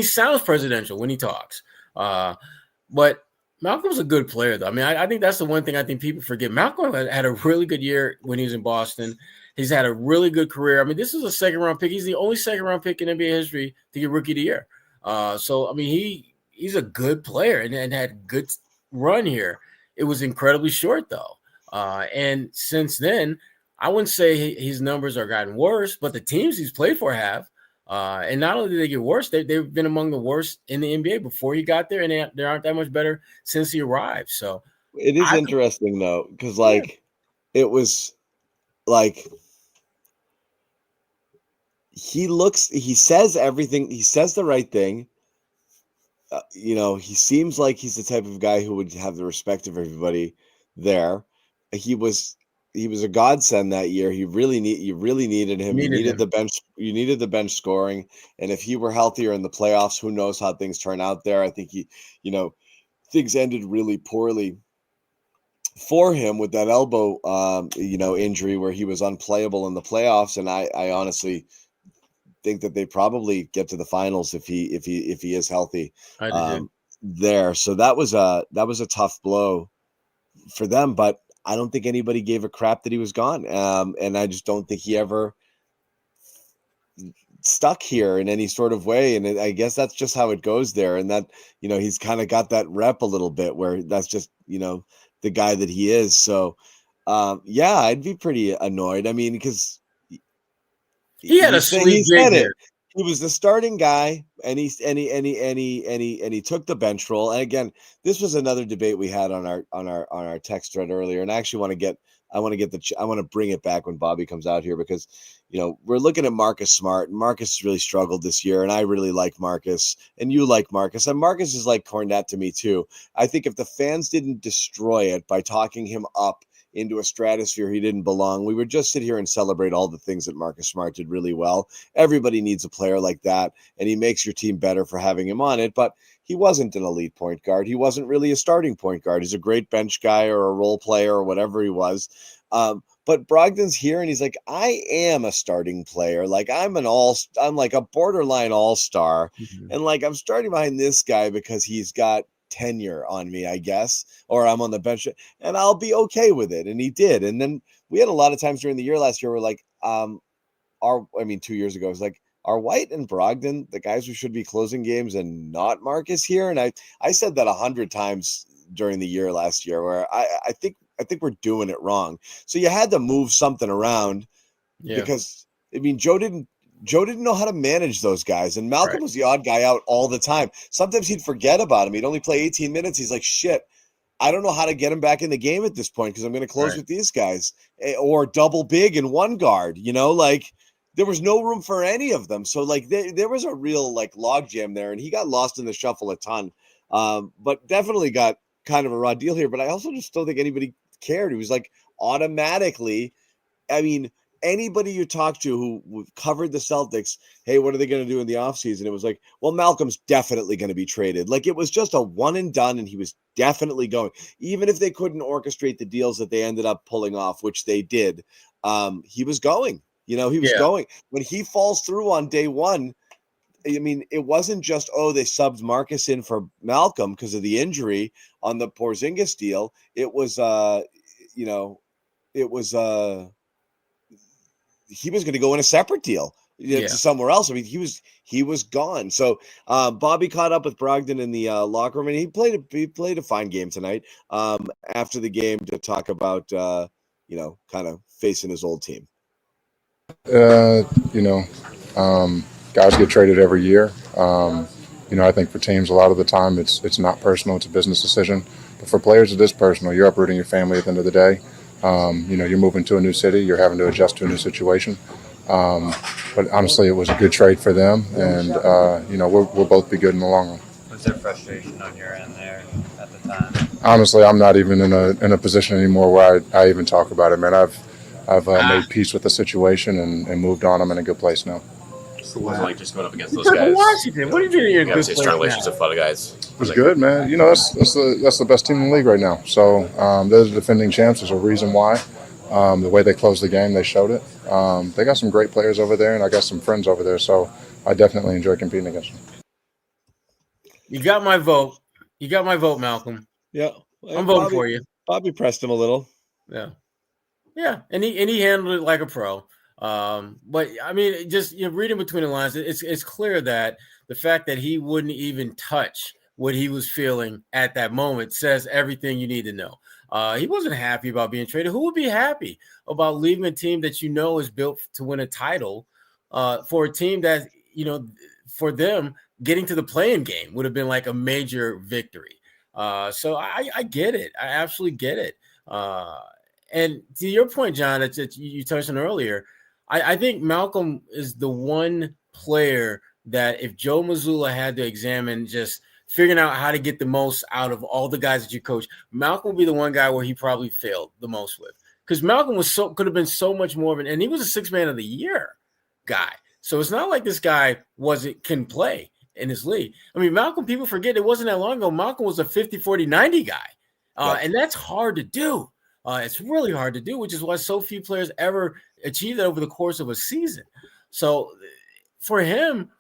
sounds presidential when he talks. But Malcolm's a good player, though. I mean, I think that's the one thing I think people forget. Malcolm had a really good year when he was in Boston. He's had a really good career. I mean, this is a second-round pick. He's the only second-round pick in NBA history to get Rookie of the Year. So, I mean, he's a good player and had good run here. It was incredibly short, though. And since then, I wouldn't say his numbers are gotten worse, but the teams he's played for have. And not only did they get worse, they've been among the worst in the NBA before he got there, and they aren't that much better since he arrived. So it is interesting, though, because it was like he says everything. He says the right thing. He seems like he's the type of guy who would have the respect of everybody there. He was a godsend that year. You really needed him. You needed the bench. You needed the bench scoring. And if he were healthier in the playoffs, who knows how things turn out there? I think things ended really poorly for him with that elbow, injury where he was unplayable in the playoffs. And I honestly think that they probably get to the finals if he is healthy there. So that was a tough blow for them, but I don't think anybody gave a crap that he was gone. And I just don't think he ever stuck here in any sort of way. And I guess that's just how it goes there. And that, he's kind of got that rep a little bit where that's just, the guy that he is. So, I'd be pretty annoyed. I mean, because he had a sweet gig there. He was the starting guy, and he took the bench role. And again, this was another debate we had on our text thread earlier. And I actually want to bring it back when Bobby comes out here because we're looking at Marcus Smart. And Marcus has really struggled this year, and I really like Marcus, and you like Marcus, and Marcus is like Cornette to me too. I think if the fans didn't destroy it by talking him up into a stratosphere he didn't belong, we would just sit here and celebrate all the things that Marcus Smart did really well. Everybody needs a player like that, and he makes your team better for having him on it, but he wasn't an elite point guard. He wasn't really a starting point guard. He's a great bench guy or a role player or whatever he was. But Brogdon's here, and he's like, I am a starting player. Like, I'm like a borderline all-star, and like I'm starting behind this guy because he's got tenure on me, I guess, or I'm on the bench, and I'll be okay with it. And he did. And then we had a lot of times during the year last year where like 2 years ago, it was like, are White and Brogdon the guys who should be closing games and not Marcus here? And I said that 100 times during the year last year, where I think we're doing it wrong. So you had to move something around because Joe didn't know how to manage those guys, and Malcolm was the odd guy out all the time. Sometimes he'd forget about him. He'd only play 18 minutes. He's like, shit, I don't know how to get him back in the game at this point because I'm going to close with these guys or double big and one guard, like there was no room for any of them. So like there was a real like logjam there, and he got lost in the shuffle a ton, but definitely got kind of a raw deal here. But I also just don't think anybody cared. It was like automatically, I mean, anybody you talk to who covered the Celtics, hey, what are they going to do in the offseason? It was like, well, Malcolm's definitely going to be traded. Like it was just a one and done, and he was definitely going. Even if they couldn't orchestrate the deals that they ended up pulling off, which they did, he was going. He was going. When he falls through on day one, I mean, it wasn't just, they subbed Marcus in for Malcolm because of the injury on the Porzingis deal. It was, he was going to go in a separate deal to somewhere else. I mean, he was gone. So Bobby caught up with Brogdon in the locker room, and he played a fine game tonight. After the game to talk about kind of facing his old team? You know, guys get traded every year. I think for teams, a lot of the time it's not personal; it's a business decision. But for players, it is personal. You're uprooting your family at the end of the day. You're moving to a new city. You're having to adjust to a new situation. But honestly, it was a good trade for them, and we'll both be good in the long run. Was there frustration on your end there at the time? Honestly, I'm not even in a position anymore where I even talk about it, man. I've made peace with the situation and moved on. I'm in a good place now. It wasn't like just going up against those guys. Washington. What do you mean you're in a good place strong now? relationships with a lot of guys. It was good, man. That's the best team in the league right now. So they're the defending champs. There's a reason why. The way they closed the game, they showed it. They got some great players over there, and I got some friends over there. So I definitely enjoy competing against them. You got my vote. You got my vote, Malcolm. Yeah, I'm voting for you. Bobby pressed him a little. Yeah, and he handled it like a pro. But I mean, just reading between the lines, it's clear that the fact that he wouldn't even touch what he was feeling at that moment says everything you need to know. He wasn't happy about being traded. Who would be happy about leaving a team that is built to win a title for a team that, for them getting to the play-in game would have been like a major victory. So I get it. I absolutely get it. And to your point, John, that you touched on earlier, I think Malcolm is the one player that if Joe Mazzulla had to examine just figuring out how to get the most out of all the guys that you coach, Malcolm would be the one guy where he probably failed the most with. Because Malcolm could have been so much more of and he was a 6 man of the year guy. So it's not like this guy can play in his league. I mean, Malcolm, people forget it wasn't that long ago. Malcolm was a 50, 40, 90 guy. And that's hard to do. It's really hard to do, which is why so few players ever achieve that over the course of a season. So for him,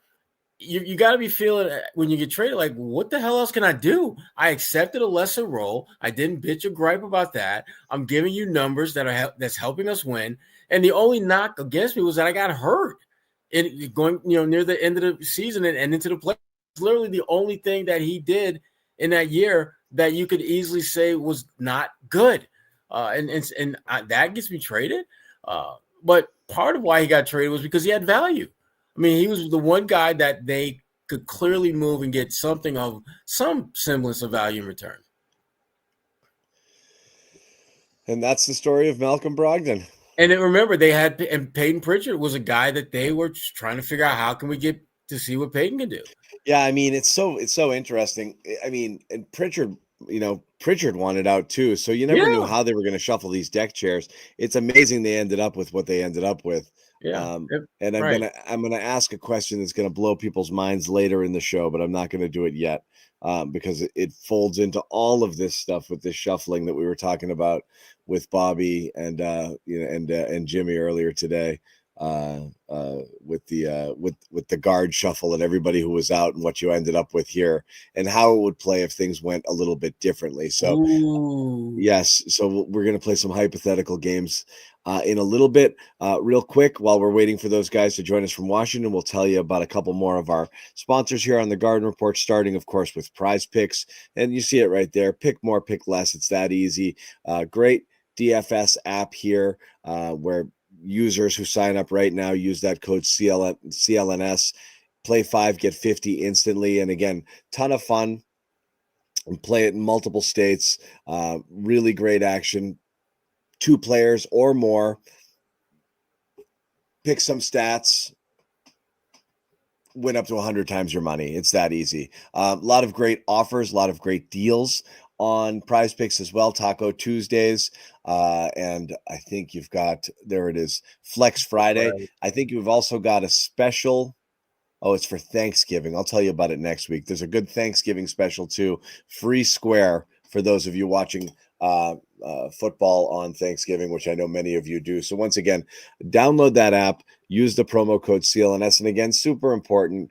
you got to be feeling when you get traded, like, what the hell else can I do? I accepted a lesser role. I didn't bitch or gripe about that. I'm giving you numbers that's helping us win. And the only knock against me was that I got hurt in going, near the end of the season and into the play. It's literally the only thing that he did in that year that you could easily say was not good. And that gets me traded. But part of why he got traded was because he had value. I mean, he was the one guy that they could clearly move and get something of some semblance of value in return. And that's the story of Malcolm Brogdon. And then remember, and Peyton Pritchard was a guy that they were just trying to figure out how can we get to see what Peyton can do. Yeah, I mean, it's so interesting. I mean, and Pritchard wanted out too, so you never knew how they were going to shuffle these deck chairs. It's amazing they ended up with what they ended up with. Yeah, and I'm gonna ask a question that's gonna blow people's minds later in the show, but I'm not gonna do it yet because it folds into all of this stuff with this shuffling that we were talking about with Bobby and and Jimmy earlier today. With the guard shuffle and everybody who was out and what you ended up with here and how it would play if things went a little bit differently. So yes, so we're going to play some hypothetical games in a little bit. Real quick, while we're waiting for those guys to join us from Washington, we'll tell you about a couple more of our sponsors here on the Garden Report, starting of course with Prize Picks, and you see it right there. Pick more, pick less. It's that easy. Great DFS app here where users who sign up right now use that code CLNS, play 5, get 50 instantly. And again, ton of fun and play it in multiple states. Really great action. 2 players or more. Pick some stats. Win up to 100 times your money. It's that easy. A lot of great offers, a lot of great deals on Prize Picks as well. Taco Tuesdays. And I think you've got, there it is, Flex Friday. Right. I think you've also got a special. Oh, it's for Thanksgiving. I'll tell you about it next week. There's a good Thanksgiving special too. Free square for those of you watching football on Thanksgiving, which I know many of you do. So once again, download that app, use the promo code CLNS. And again, super important,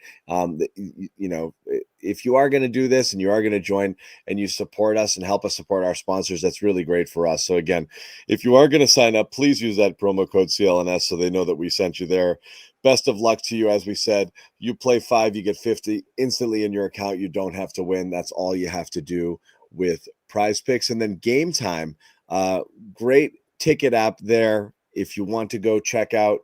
if you are going to do this and you are going to join and you support us and help us support our sponsors, that's really great for us. So again, if you are going to sign up, please use that promo code CLNS so they know that we sent you there. Best of luck to you. As we said, you play 5, you get 50 instantly in your account. You don't have to win. That's all you have to do with Prize Picks. And then Game Time, great ticket app there if you want to go check out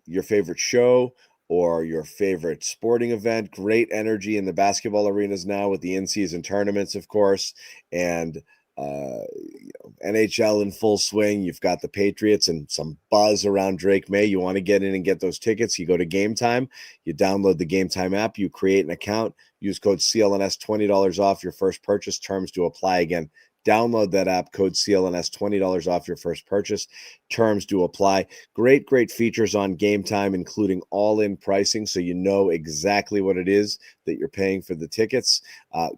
your favorite show or your favorite sporting event. Great energy in the basketball arenas now with the in-season tournaments, of course, and NHL in full swing. You've got the Patriots and some buzz around Drake May. You want to get in and get those tickets, you go to Game Time, you download the Game Time app, you create an account, use code CLNS, $20 off your first purchase. Terms to apply. Again, download that app, code CLNS, $20 off your first purchase. Terms do apply. Great features on Game Time, including all-in pricing, so you know exactly what it is that you're paying for the tickets.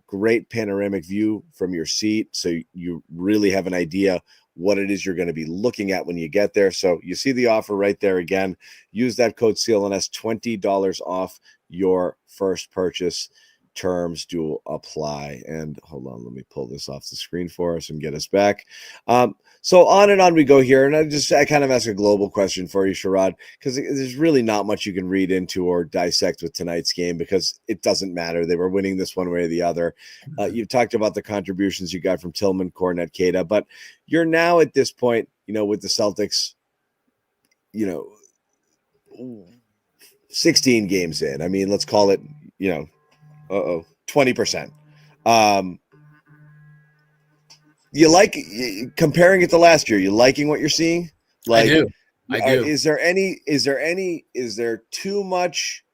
Great panoramic view from your seat, so you really have an idea what it is you're going to be looking at when you get there. So you see the offer right there again. Use that code CLNS, $20 off your first purchase. Terms do apply. And hold on, let me pull this off the screen for us and get us back. So on and on we go here. And I kind of ask a global question for you, Sherrod, because there's really not much you can read into or dissect with tonight's game because it doesn't matter. They were winning this one way or the other. You've talked about the contributions you got from Tillman, Kornet, Keita, but you're now at this point, with the Celtics, 16 games in. I mean, let's call it, 20%. You like comparing it to last year? You liking what you're seeing? Like, I do. Is there too much?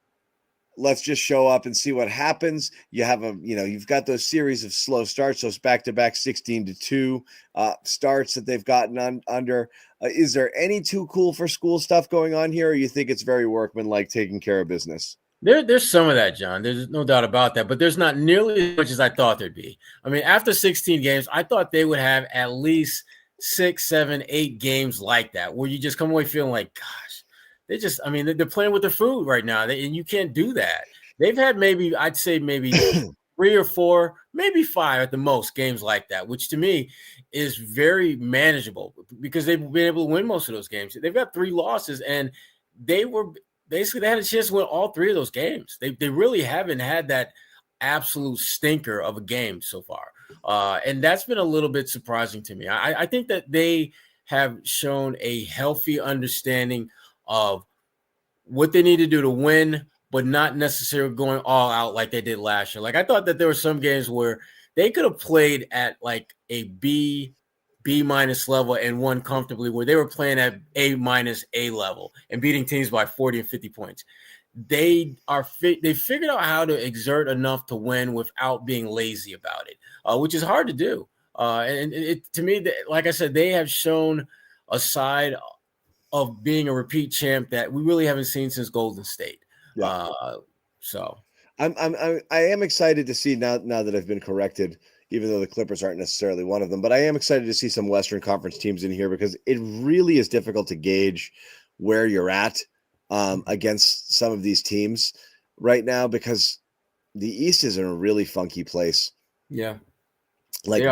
Let's just show up and see what happens. You have you've got those series of slow starts, those back-to-back 16-2 starts that they've gotten under. Is there any too cool for school stuff going on here, or you think it's very workmanlike, taking care of business? There's some of that, John. There's no doubt about that, but there's not nearly as much as I thought there'd be. I mean, after 16 games, I thought they would have at least 6, 7, 8 games like that, where you just come away feeling like, gosh, they're playing with their food right now, and you can't do that. They've had I'd say 3 or 4, maybe 5 at the most games like that, which to me is very manageable because they've been able to win most of those games. They've got 3 losses, and they had a chance to win all 3 of those games. They really haven't had that absolute stinker of a game so far. And that's been a little bit surprising to me. I think that they have shown a healthy understanding of what they need to do to win, but not necessarily going all out like they did last year. Like, I thought that there were some games where they could have played at like a B minus level and won comfortably, where they were playing at A minus A level and beating teams by 40 and 50 points. They figured out how to exert enough to win without being lazy about it, which is hard to do. To me, like I said, they have shown a side of being a repeat champ that we really haven't seen since Golden State. Yeah. So I am excited to see now that I've been corrected, even though the Clippers aren't necessarily one of them, but I am excited to see some Western Conference teams in here because it really is difficult to gauge where you're at against some of these teams right now because the East is in a really funky place. Yeah. Like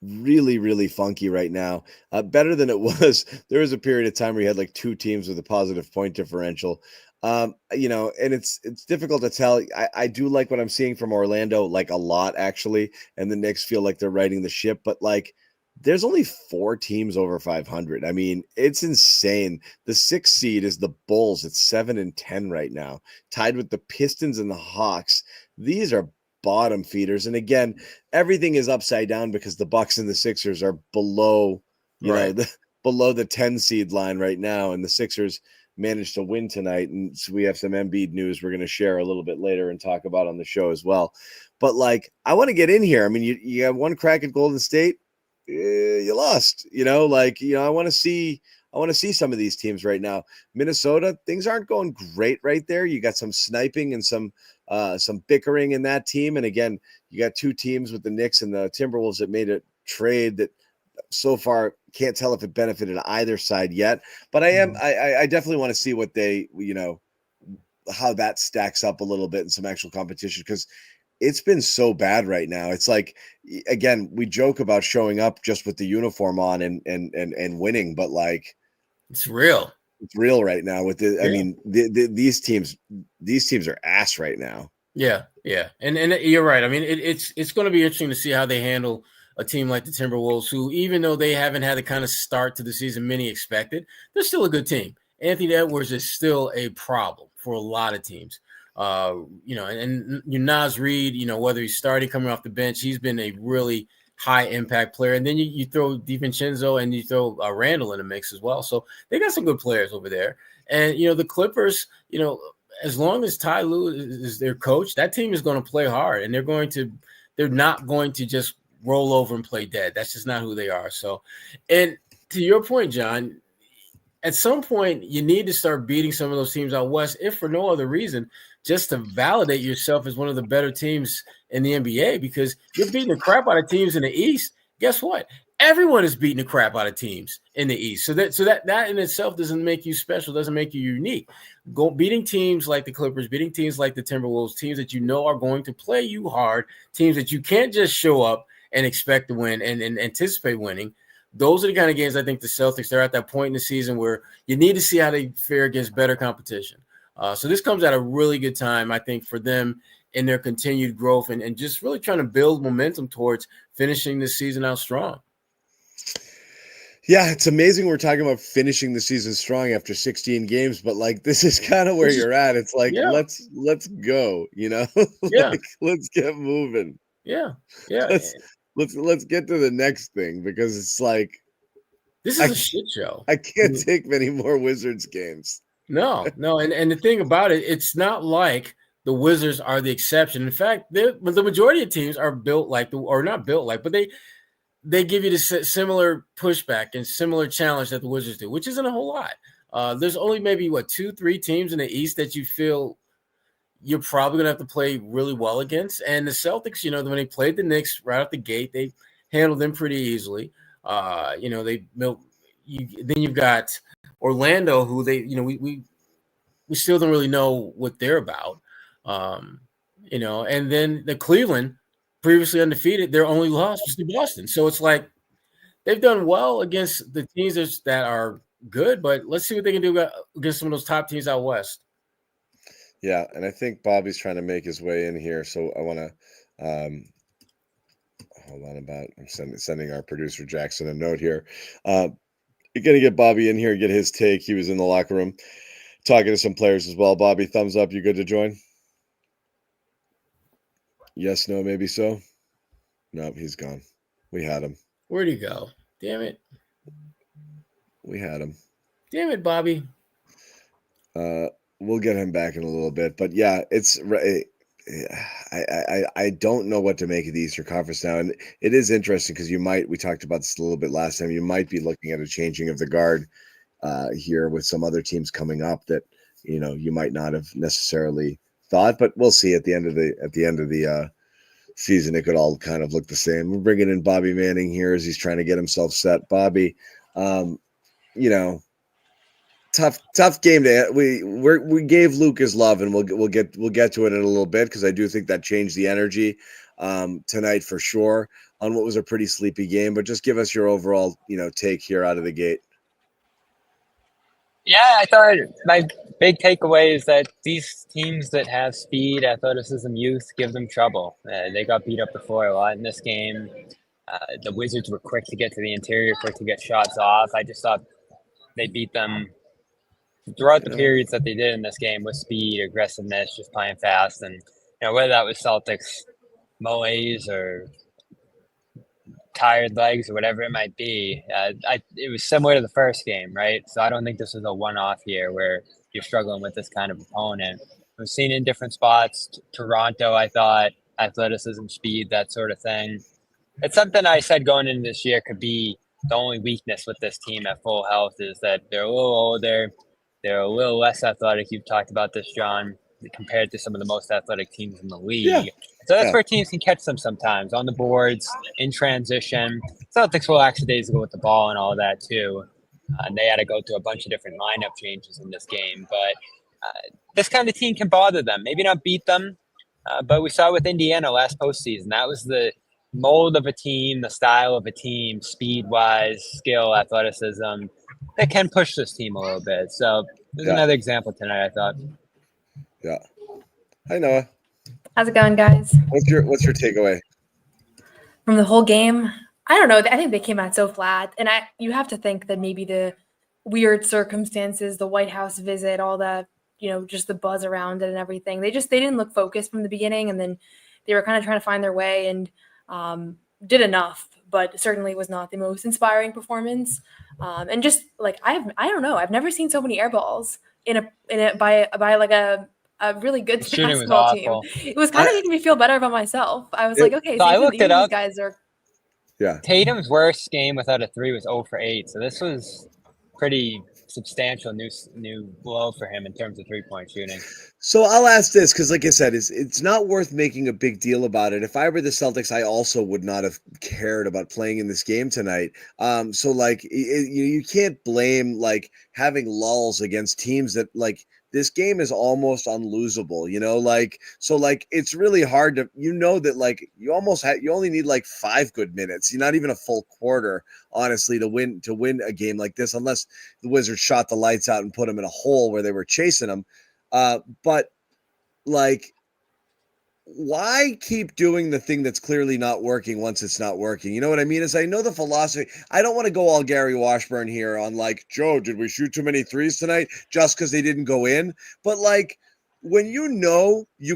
really, really funky right now. Better than it was. There was a period of time where you had like 2 teams with a positive point differential. And it's difficult to tell. I do like what I'm seeing from Orlando, like a lot actually. And the Knicks feel like they're riding the ship, but like there's only 4 teams over 500. I mean, it's insane. The 6th seed is the Bulls at 7-10 right now, tied with the Pistons and the Hawks. These are bottom feeders. And again, everything is upside down because the Bucks and the Sixers are below, below the 10 seed line right now. And the Sixers managed to win tonight. And so we have some Embiid news we're going to share a little bit later and talk about on the show as well. But like, I want to get in here. I mean, you have one crack at Golden State. You lost, I want to see some of these teams right now. Minnesota, things aren't going great right there. You got some sniping and some bickering in that team. And again, you got 2 teams with the Knicks and the Timberwolves that made a trade that so far can't tell if it benefited either side yet. But I definitely want to see what they, how that stacks up a little bit in some actual competition because it's been so bad right now. It's like, again, we joke about showing up just with the uniform on and winning, but like it's real. It's real right now with the, I mean, these teams are ass right now. Yeah. And you're right. I mean, it's going to be interesting to see how they handle a team like the Timberwolves, who, even though they haven't had the kind of start to the season many expected, they're still a good team. Anthony Edwards is still a problem for a lot of teams. And Naz Reid, whether he's starting, coming off the bench, he's been a really high impact player. And then you throw DiVincenzo and you throw Randall in the mix as well. So they got some good players over there. And, the Clippers, as long as Ty Lue is their coach, that team is going to play hard, and they're not going to just roll over and play dead. That's just not who they are. So, and to your point, John, at some point you need to start beating some of those teams out west, if for no other reason, just to validate yourself as one of the better teams in the NBA, because you're beating the crap out of teams in the East. Guess what? Everyone is beating the crap out of teams in the East. So that in itself doesn't make you special, doesn't make you unique. Beating teams like the Clippers, beating teams like the Timberwolves, teams that are going to play you hard, teams that you can't just show up and expect to win and anticipate winning. Those are the kind of games I think the Celtics, they're at that point in the season where you need to see how they fare against better competition. So this comes at a really good time, I think, for them in their continued growth and just really trying to build momentum towards finishing this season out strong. Yeah, it's amazing we're talking about finishing the season strong after 16 games, but this is kind of where you're at. It's let's go, let's get moving. Yeah. Let's get to the next thing, because it's this is a shit show. I can't take many more Wizards games. No. And the thing about it, it's not like the Wizards are the exception. In fact, the majority of teams are built not built like, but they give you the similar pushback and similar challenge that the Wizards do, which isn't a whole lot. There's only maybe 2-3 teams in the East that you feel you're probably going to have to play really well against. And the Celtics, when they played the Knicks right out the gate, they handled them pretty easily. Then you've got Orlando, who we still don't really know what they're about. And then the Cleveland, previously undefeated, their only loss was to Boston. So it's they've done well against the teams that are good, but let's see what they can do against some of those top teams out west. Yeah, and I think Bobby's trying to make his way in here, so I want to hold on I'm sending our producer Jackson a note here. You're going to get Bobby in here, get his take. He was in the locker room talking to some players as well. Bobby, thumbs up. You good to join? Yes, no, maybe so. Nope, he's gone. We had him. Where'd he go? Damn it. We had him. Damn it, Bobby. We'll get him back in a little bit. But yeah, I don't know what to make of the Eastern Conference now. And it is interesting because we talked about this a little bit last time. You might be looking at a changing of the guard here with some other teams coming up that, you might not have necessarily thought, but we'll see at the end of the season. It could all kind of look the same. We're bringing in Bobby Manning here as he's trying to get himself set. Bobby, tough game to we gave Luke his love, and we'll get to it in a little bit, because I do think that changed the energy tonight for sure on what was a pretty sleepy game. But just give us your overall take here out of the gate. Yeah, I thought my big takeaway is that these teams that have speed, athleticism, youth give them trouble. They got beat up before a lot in this game. The Wizards were quick to get to the interior, quick to get shots off. I just thought they beat them throughout the periods that they did in this game with speed, aggressiveness, just playing fast. And whether that was Celtics malaise or tired legs or whatever it might be, it was similar to the first game, right? So I don't think this was a one-off here where you're struggling with this kind of opponent. We've seen in different spots. Toronto, I thought, athleticism, speed, that sort of thing. It's something I said going into this year could be the only weakness with this team at full health, is that they're a little older, they're a little less athletic. You've talked about this, John, compared to some of the most athletic teams in the league. Yeah. So that's where teams can catch them sometimes, on the boards, in transition. Celtics will actually days ago with the ball and all of that too. And they had to go through a bunch of different lineup changes in this game. But this kind of team can bother them. Maybe not beat them, but we saw with Indiana last postseason. That was the mold of a team, the style of a team, speed-wise, skill, athleticism, that can push this team a little bit. So there's another example tonight, I thought. Yeah. Hi, Noah. How's it going, guys? What's your takeaway from the whole game? I don't know. I think they came out so flat, and you have to think that maybe the weird circumstances, the White House visit, all the just the buzz around it and everything. They didn't look focused from the beginning, and then they were kind of trying to find their way and did enough, but certainly was not the most inspiring performance. And just like I don't know, I've never seen so many air balls in a by like a really good basketball team. It was kind of making me feel better about myself. I was like, okay, so I looked it up. These guys are. Yeah. Tatum's worst game without a 3 was 0 for 8. So this was pretty substantial new blow for him in terms of 3-point shooting. So I'll ask this because, like I said, it's not worth making a big deal about it. If I were the Celtics, I also would not have cared about playing in this game tonight. So like you can't blame like having lulls against teams that like. This game is almost unlosable, so like it's really hard to, that like you only need like 5 good minutes. You're not even a full quarter, honestly, to win a game like this, unless the Wizards shot the lights out and put them in a hole where they were chasing them. But like, why keep doing the thing that's clearly not working once it's not working? You know what I mean? Is I know the philosophy. I don't want to go all Gary Washburn here on like, Joe, did we shoot too many threes tonight just because they didn't go in? But like, when you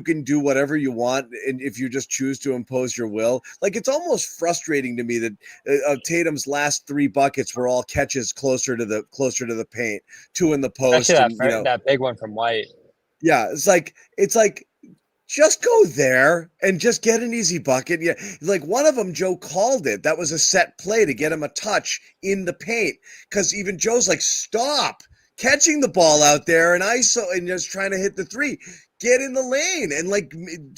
can do whatever you want, and if you just choose to impose your will, like it's almost frustrating to me that Tatum's last 3 buckets were all catches closer to the paint, 2 in the post. Actually, that big one from White. Yeah, it's like. Just go there and just get an easy bucket. Yeah, like one of them, Joe called it. That was a set play to get him a touch in the paint. Because even Joe's like, stop catching the ball out there and ISO and just trying to hit the 3. Get in the lane and like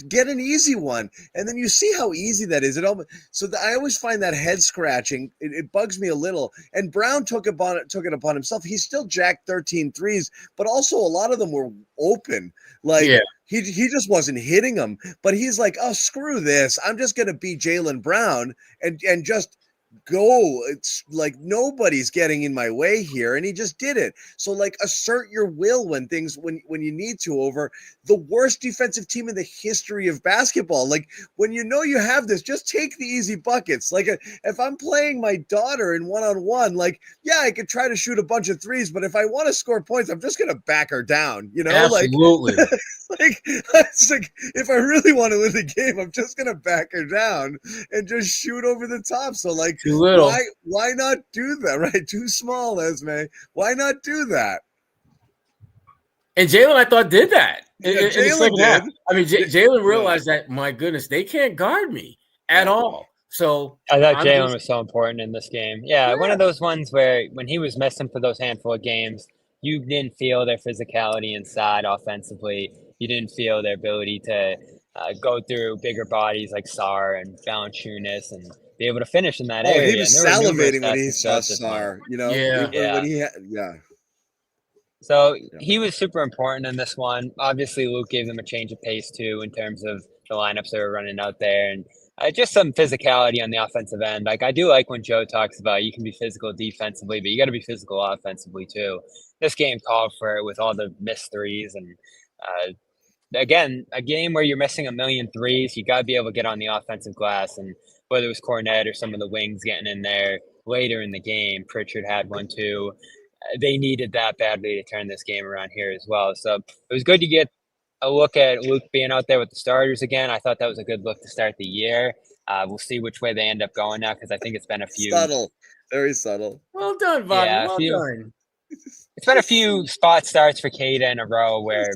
get an easy one. And then you see how easy that is. I always find that head scratching. It bugs me a little. And Brown took it upon himself. He still jacked 13 threes, but also a lot of them were open. Like he just wasn't hitting them. But he's like, oh, screw this. I'm just going to be Jaylen Brown and just go. It's like nobody's getting in my way here, and he just did it. So like assert your will when you need to over the worst defensive team in the history of basketball. Like when you have this, just take the easy buckets. Like if I'm playing my daughter in one-on-one, like I could try to shoot a bunch of threes, but if I want to score points, I'm just gonna back her down. Absolutely. It's like if I really want to win the game, I'm just gonna back her down and just shoot over the top. So like, too little. Why not do that? Right? Too small, Esme. Why not do that? And Jaylen, I thought, did that. Jaylen did. I mean, Jaylen realized that, my goodness, they can't guard me at all. So I thought Jaylen was so important in this game. Yeah, one of those ones where when he was missing for those handful of games, you didn't feel their physicality inside offensively. You didn't feel their ability to go through bigger bodies like Sarr and Valanciunas and be able to finish in that area. He was salivating when he saw Sarr. So he was super important in this one. Obviously, Luke gave them a change of pace too in terms of the lineups they were running out there, and just some physicality on the offensive end. Like I do like when Joe talks about you can be physical defensively, but you got to be physical offensively too. This game called for it with all the missed threes, and again, a game where you're missing a million threes, you got to be able to get on the offensive glass, and whether it was Cornette or some of the wings getting in there later in the game, Pritchard had one too. They needed that badly to turn this game around here as well. So it was good to get a look at Luke being out there with the starters again. I thought that was a good look to start the year. We'll see which way they end up going now because I think it's been a few. Subtle. Very subtle. Well done, Bobby. Yeah, well done. It's been a few spot starts for Kata in a row where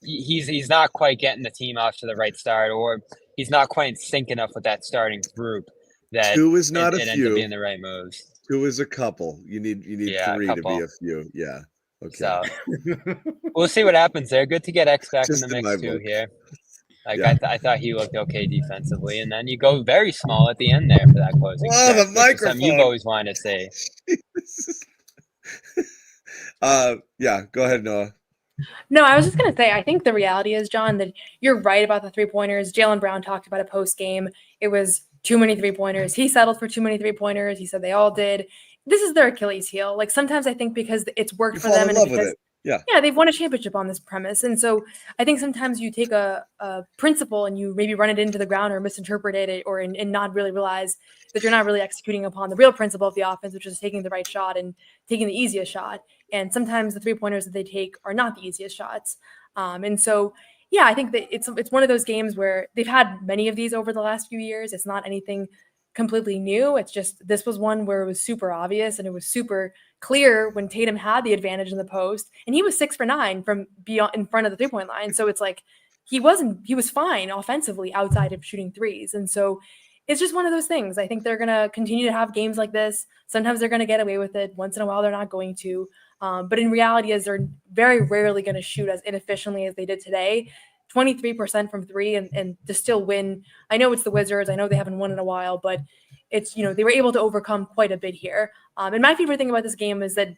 he's not quite getting the team off to the right start, or he's not quite in sync enough with that starting group that 2 is not a ends few. up being the right moves. 2 is a couple. You need 3 to be a few. Yeah. Okay. So we'll see what happens there. Good to get X back in the mix too here. Like I thought he looked okay defensively, and then you go very small at the end there for that closing. Oh, the microphone! Something you've always wanted to say. Yeah. Go ahead, Noah. No, I was just gonna say, I think the reality is, John, that you're right about the 3-pointers. Jaylen Brown talked about it post game. It was too many 3-pointers. He settled for too many 3-pointers. He said they all did. This is their Achilles heel. Like sometimes I think because it's worked for them, and because Yeah, they've won a championship on this premise. And so I think sometimes you take a principle and you maybe run it into the ground or misinterpret it or and not really realize that you're not really executing upon the real principle of the offense, which is taking the right shot and taking the easiest shot. And sometimes the 3-pointers that they take are not the easiest shots. And so, yeah, I think that it's one of those games where they've had many of these over the last few years. It's not anything completely new. It's just this was one where it was super obvious and it was super clear when Tatum had the advantage in the post, and he was 6 for 9 from beyond in front of the 3-point line. So it's like he was fine offensively outside of shooting threes. And so it's just one of those things. I think they're going to continue to have games like this. Sometimes they're going to get away with it. Once in a while, they're not going to. But in reality, is they're very rarely going to shoot as inefficiently as they did today. 23% from 3 and to still win. I know it's the Wizards. I know they haven't won in a while, but it's, they were able to overcome quite a bit here. And my favorite thing about this game is that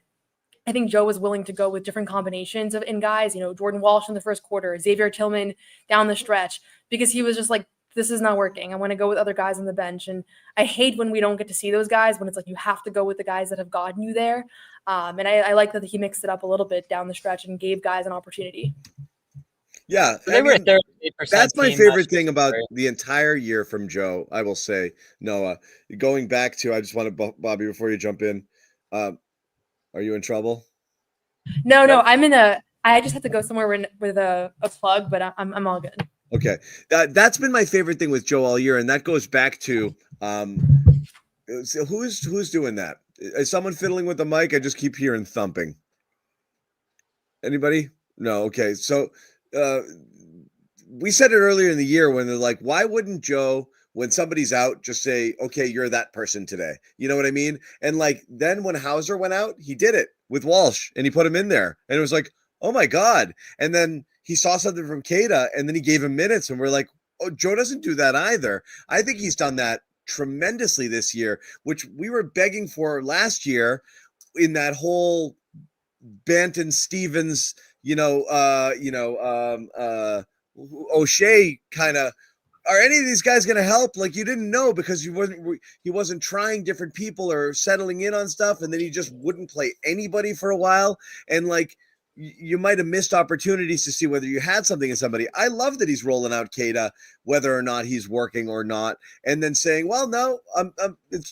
I think Joe was willing to go with different combinations in guys, Jordan Walsh in the first quarter, Xavier Tillman down the stretch, because he was just like, this is not working. I want to go with other guys on the bench. And I hate when we don't get to see those guys, when it's like you have to go with the guys that have gotten you there. And I like that he mixed it up a little bit down the stretch and gave guys an opportunity. Yeah, So they were at 38%. That's my favorite thing about the entire year from Joe, I will say, Noah. Going back to, I just want to, Bobby, before you jump in, are you in trouble? No, I just have to go somewhere with a plug, but I'm all good. Okay. That's been my favorite thing with Joe all year, and that goes back to who's doing that? Is someone fiddling with the mic? I just keep hearing thumping. Anybody? No, okay. So we said it earlier in the year when they're like, why wouldn't Joe, when somebody's out, just say, okay, you're that person today? You know what I mean? And like, then when Hauser went out, he did it with Walsh and he put him in there. And it was like, oh my God. And then he saw something from Keita and then he gave him minutes. And we're like, oh, Joe doesn't do that either. I think he's done that tremendously this year, which we were begging for last year in that whole Banton Stevens, O'Shea kind of, are any of these guys going to help? Like, you didn't know because he wasn't trying different people or settling in on stuff. And then he just wouldn't play anybody for a while. And like, you might have missed opportunities to see whether you had something in somebody. I love that he's rolling out Keita, whether or not he's working or not, and then saying, well, no, I'm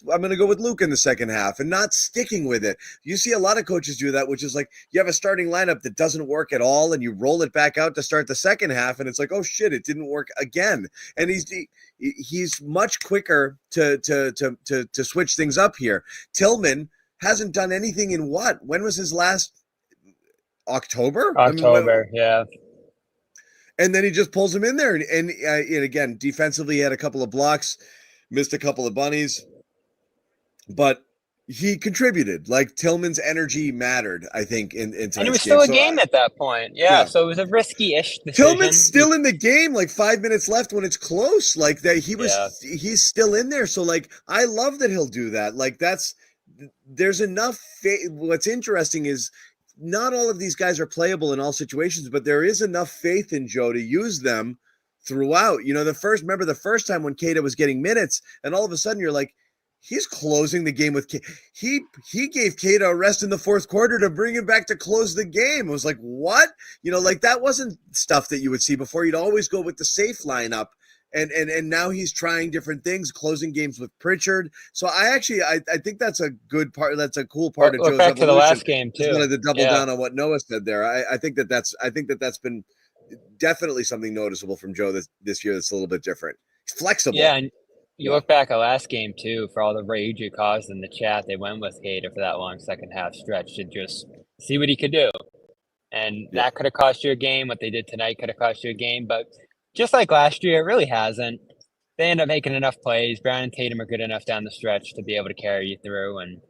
going to go with Luke in the second half and not sticking with it. You see a lot of coaches do that, which is like you have a starting lineup that doesn't work at all and you roll it back out to start the second half. And it's like, oh shit, it didn't work again. And he's much quicker to switch things up here. Tillman hasn't done anything in when was his last October? Yeah. And then he just pulls him in there. And again, defensively, he had a couple of blocks, missed a couple of bunnies, but he contributed. Like Tillman's energy mattered, I think, in tonight's game. And it was still a game at that point. Yeah. So it was a risky-ish decision. Tillman's still in the game, like 5 minutes left when it's close. Like that, he's still in there. So like, I love that he'll do that. Like there's enough. What's interesting is, not all of these guys are playable in all situations, but there is enough faith in Joe to use them throughout. Remember the first time when Keita was getting minutes and all of a sudden you're like, he's closing the game with he gave Keita a rest in the fourth quarter to bring him back to close the game. It was like, what? Like that wasn't stuff that you would see before. You'd always go with the safe lineup. And now he's trying different things, closing games with Pritchard. So I think that's a good part. That's a cool part of Joe's back evolution. To the last game too. Just wanted to double down on what Noah said there. I think that's been definitely something noticeable from Joe this year. That's a little bit different. He's flexible. Yeah, and you look back at last game too, for all the rage it caused in the chat. They went with Keita for that long second half stretch to just see what he could do, and that could have cost you a game. What they did tonight could have cost you a game, but just like last year, it really hasn't. They end up making enough plays. Brown and Tatum are good enough down the stretch to be able to carry you through, and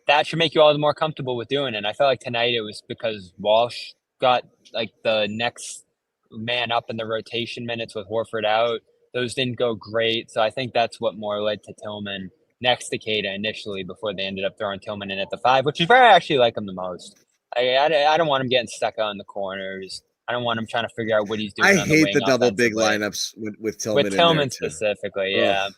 that should make you all the more comfortable with doing it. And I felt like tonight it was because Walsh got like the next man up in the rotation minutes with Horford out. Those didn't go great, so I think that's what more led to Tillman next to Keita initially before they ended up throwing Tillman in at the 5, which is where I actually like him the most. I don't want him getting stuck out in the corners. I don't want him trying to figure out what he's doing. I hate the double big lineups with Tillman. With Tillman specifically, yeah.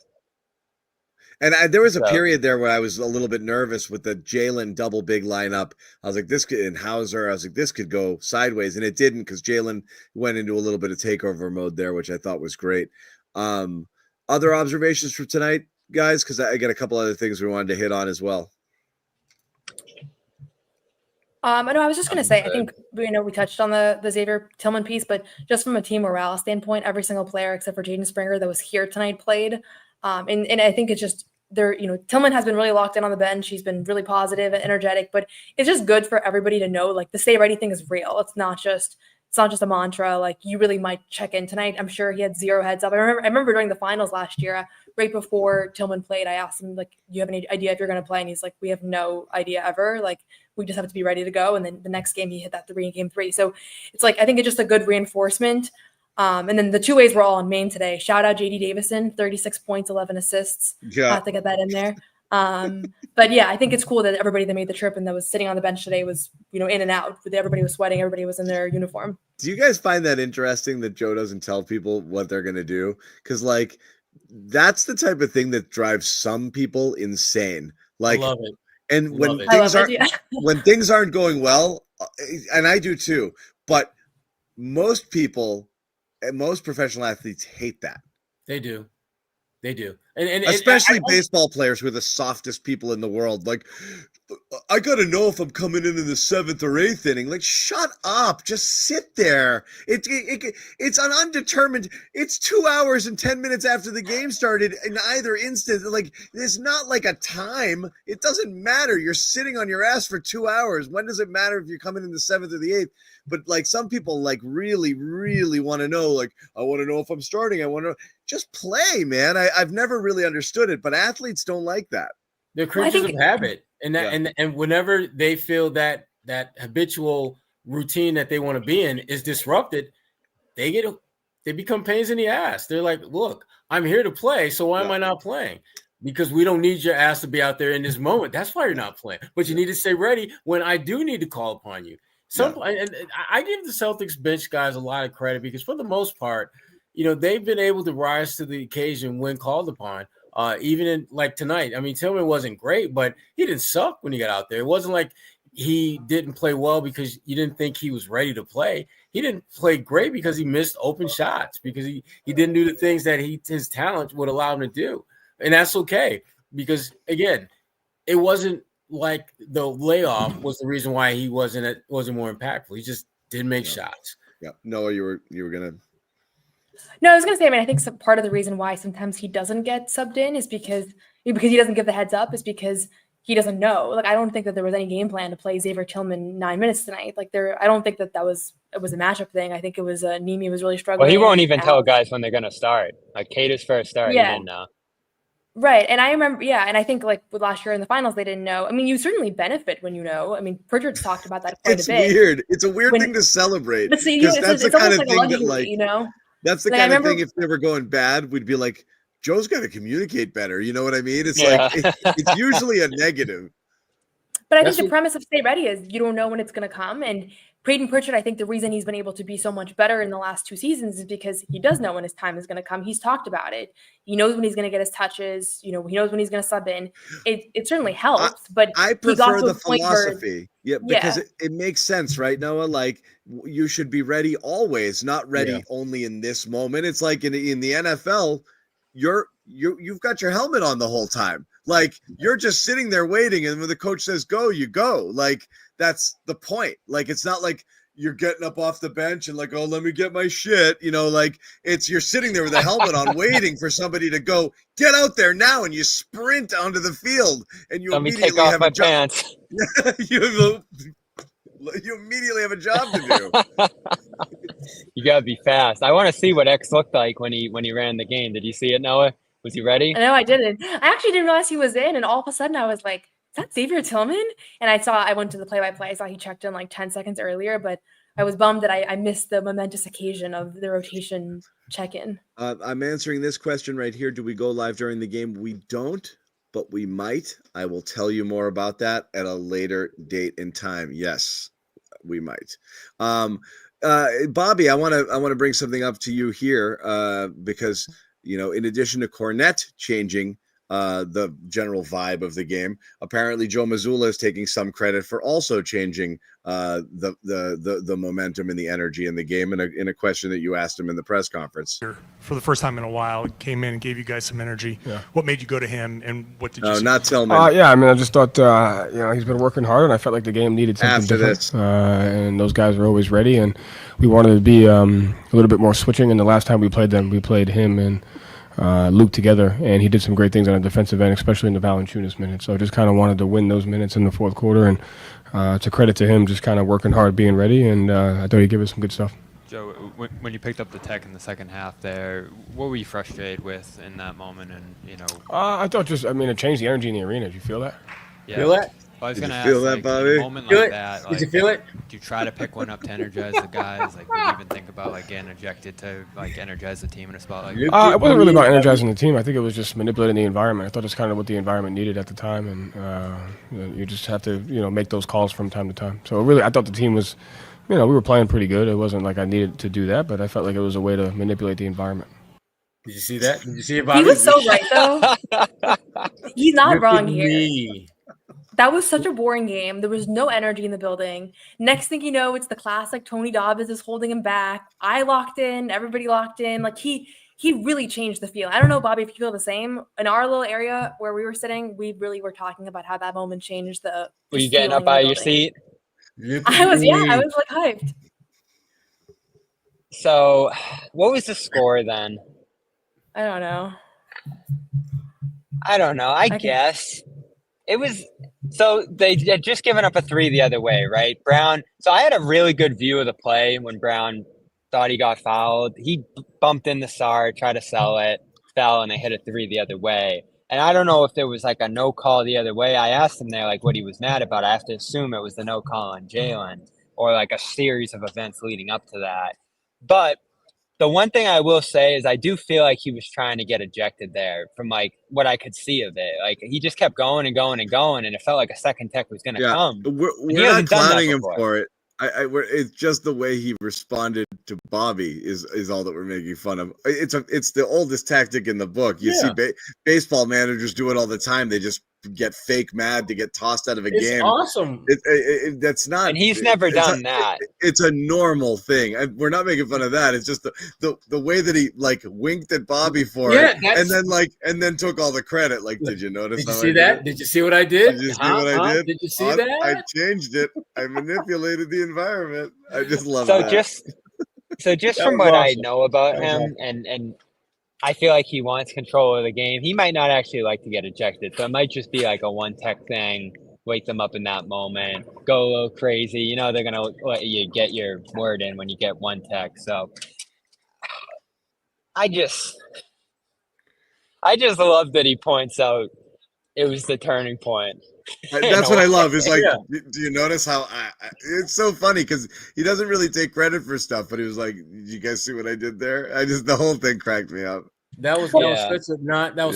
And there was a So- period there where I was a little bit nervous with the Jalen double big lineup. I was like, this could, and Hauser, I was like, this could go sideways. And it didn't, because Jalen went into a little bit of takeover mode there, which I thought was great. Other observations for tonight, guys, because I got a couple other things we wanted to hit on as well. I know I was just going to say, I think, we touched on the Xavier Tillman piece, but just from a team morale standpoint, every single player except for Jaden Springer that was here tonight played. And I think it's just Tillman has been really locked in on the bench. He's been really positive and energetic, but it's just good for everybody to know, like, the stay ready thing is real. It's not just a mantra. Like, you really might check in tonight. I'm sure he had zero heads up. I remember during the finals last year, right before Tillman played, I asked him, like, do you have any idea if you're going to play? And he's like, we have no idea ever. Like, we just have to be ready to go. And then the next game he hit that 3 in game 3. So it's like, I think it's just a good reinforcement. And then the two ways were all on main today. Shout out JD Davison, 36 points, 11 assists. Yeah. I have to get that in there. But yeah, I think it's cool that everybody that made the trip and that was sitting on the bench today was, in and out. Everybody was sweating. Everybody was in their uniform. Do you guys find that interesting that Joe doesn't tell people what they're going to do? Because, like, that's the type of thing that drives some people insane. Like, I love it. And when things aren't going well, and I do too, but most people, most professional athletes hate that. They do. And especially baseball players who are the softest people in the world. Like, I got to know if I'm coming in the 7th or 8th inning. Like, shut up. Just sit there. It's an undetermined. It's 2 hours and 10 minutes after the game started in either instance. Like, it's not like a time. It doesn't matter. You're sitting on your ass for 2 hours. When does it matter if you're coming in the 7th or the 8th? But, like, some people, like, really, really want to know, like, I want to know if I'm starting. I want to just play, man. I've never really understood it, but athletes don't like that. They're creatures of habit. And that, and whenever they feel that habitual routine that they want to be in is disrupted, they become pains in the ass. They're like, look, I'm here to play, so why am I not playing? Because we don't need your ass to be out there in this moment. That's why you're not playing. But you need to stay ready when I do need to call upon you. And I give the Celtics bench guys a lot of credit because for the most part, they've been able to rise to the occasion when called upon. Even in like tonight, I mean, Tillman wasn't great, but he didn't suck when he got out there. It wasn't like he didn't play well because you didn't think he was ready to play. He didn't play great because he missed open shots, because he didn't do the things that his talent would allow him to do. And that's okay, because again, it wasn't like the layoff was the reason why he wasn't more impactful. He just didn't make shots. Yeah. Noah, you were gonna. No, I was going to say, I think some part of the reason why sometimes he doesn't get subbed in is because he doesn't give the heads up, is because he doesn't know. Like, I don't think that there was any game plan to play Xavier Tillman 9 minutes tonight. Like, I don't think that was a matchup thing. I think it was Nemi was really struggling. Well, he won't even tell guys when they're going to start. Like, Cater's first start, he didn't know. Right. And I remember, and I think like with last year in the finals, they didn't know. I mean, you certainly benefit when you know. I mean, Pritchard's talked about that quite a bit. It's weird. It's a weird thing to celebrate. Because that's the kind of thing that, like, that's the kind of thing, if they were going bad, we'd be like, Joe's got to communicate better. You know what I mean? It's like, it's usually a negative. But I think the premise of stay ready is you don't know when it's going to come. And Peyton Pritchard, I think the reason he's been able to be so much better in the last 2 seasons is because he does know when his time is going to come. He's talked about it. He knows when he's going to get his touches. He knows when he's going to sub in. It certainly helps, but I prefer the philosophy. Because it makes sense, right, Noah? Like, you should be ready always, not ready only in this moment. It's like in the NFL, you've got your helmet on the whole time. Like, you're just sitting there waiting, and when the coach says go, you go. Like, that's the point. Like, it's not like you're getting up off the bench and like, oh, let me get my shit. Like, you're sitting there with a helmet on waiting for somebody to go, get out there now, and you sprint onto the field, and you immediately take off have my a job. pants. you immediately have a job to do. You gotta be fast. I want to see what X looked like when he ran the game. Did you see it, Noah? Was he ready? No, I didn't. I actually didn't realize he was in, and all of a sudden I was like, is that Xavier Tillman? And I went to the play-by-play. I saw he checked in like 10 seconds earlier, but I was bummed that I missed the momentous occasion of the rotation check-in. I'm answering this question right here. Do we go live during the game? We don't, but we might. I will tell you more about that at a later date and time. Yes, we might. Bobby, I want to bring something up to you here because, in addition to Cornette changing the general vibe of the game. Apparently, Joe Mazzulla is taking some credit for also changing the momentum and the energy in the game in a question that you asked him in the press conference. For the first time in a while, came in and gave you guys some energy. Yeah. What made you go to him, and what did you see? Not Tillman. Yeah, I mean, I just thought, he's been working hard, and I felt like the game needed something After different. this. And those guys were always ready, and we wanted to be a little bit more switching. And the last time we played them, we played him and Luke together, and he did some great things on the defensive end, especially in the Valanciunas minutes. So I just kind of wanted to win those minutes in the fourth quarter, and to credit to him, just kind of working hard, being ready, and I thought he'd give us some good stuff. Joe, when you picked up the tech in the second half there, what were you frustrated with in that moment? And, I thought it changed the energy in the arena. Did you feel that? Yeah. Feel that? Well, I was going to ask, feel that, Bobby? in a moment Feel like it? that, Did you feel it? do you try to pick one up to energize the guys? Would you even think about, getting ejected to, energize the team in a spot like that? It wasn't really about energizing the team. I think it was just manipulating the environment. I thought it's kind of what the environment needed at the time, and you just have to, make those calls from time to time. So really, I thought the team was, we were playing pretty good. It wasn't like I needed to do that, but I felt like it was a way to manipulate the environment. Did you see that? Did you see it, Bobby? He was so right, though. He's not Look wrong at here. me. That was such a boring game. There was no energy in the building. Next thing you know, it's the classic Tony Dobbins is holding him back. I locked in. Everybody locked in. He really changed the feel. I don't know, Bobby, if you feel the same. In our little area where we were sitting, we really were talking about how that moment changed the Were you getting up out of your seat? I was hyped. So, what was the score then? I don't know. I guess it was. So they had just given up a 3 the other way, right? Brown. So I had a really good view of the play when Brown thought he got fouled. He bumped in the SAR, tried to sell it, fell, and they hit a 3 the other way. And I don't know if there was a no call the other way. I asked him there what he was mad about. I have to assume it was the no call on Jalen or a series of events leading up to that. But the one thing I will say is I do feel like he was trying to get ejected there from what I could see of it. He just kept going and going and going, and it felt like a second tech was going to come. We're not clowning him for it. It's just the way he responded to Bobby is all that we're making fun of. It's the oldest tactic in the book. You see baseball managers do it all the time. They just get fake mad to get tossed out of a game. It's awesome. That's not. And he's never done that. It's a normal thing. We're not making fun of that. It's just the way that he winked at Bobby for it, and then took all the credit. Did you notice? Did you see that? Did you see what I did? Did you see what I did? Did you see that? I changed it. I manipulated the environment. I just love that. Just from what I know about him, and I feel like he wants control of the game. He might not actually like to get ejected, so it might just be a one tech thing. Wake them up in that moment, go a little crazy. They're gonna let you get your word in when you get one tech. So I just love that he points out it was the turning point. That's what I love. Is do you notice how it's so funny because he doesn't really take credit for stuff, but he was like, "Did you guys see what I did there?" The whole thing cracked me up. That was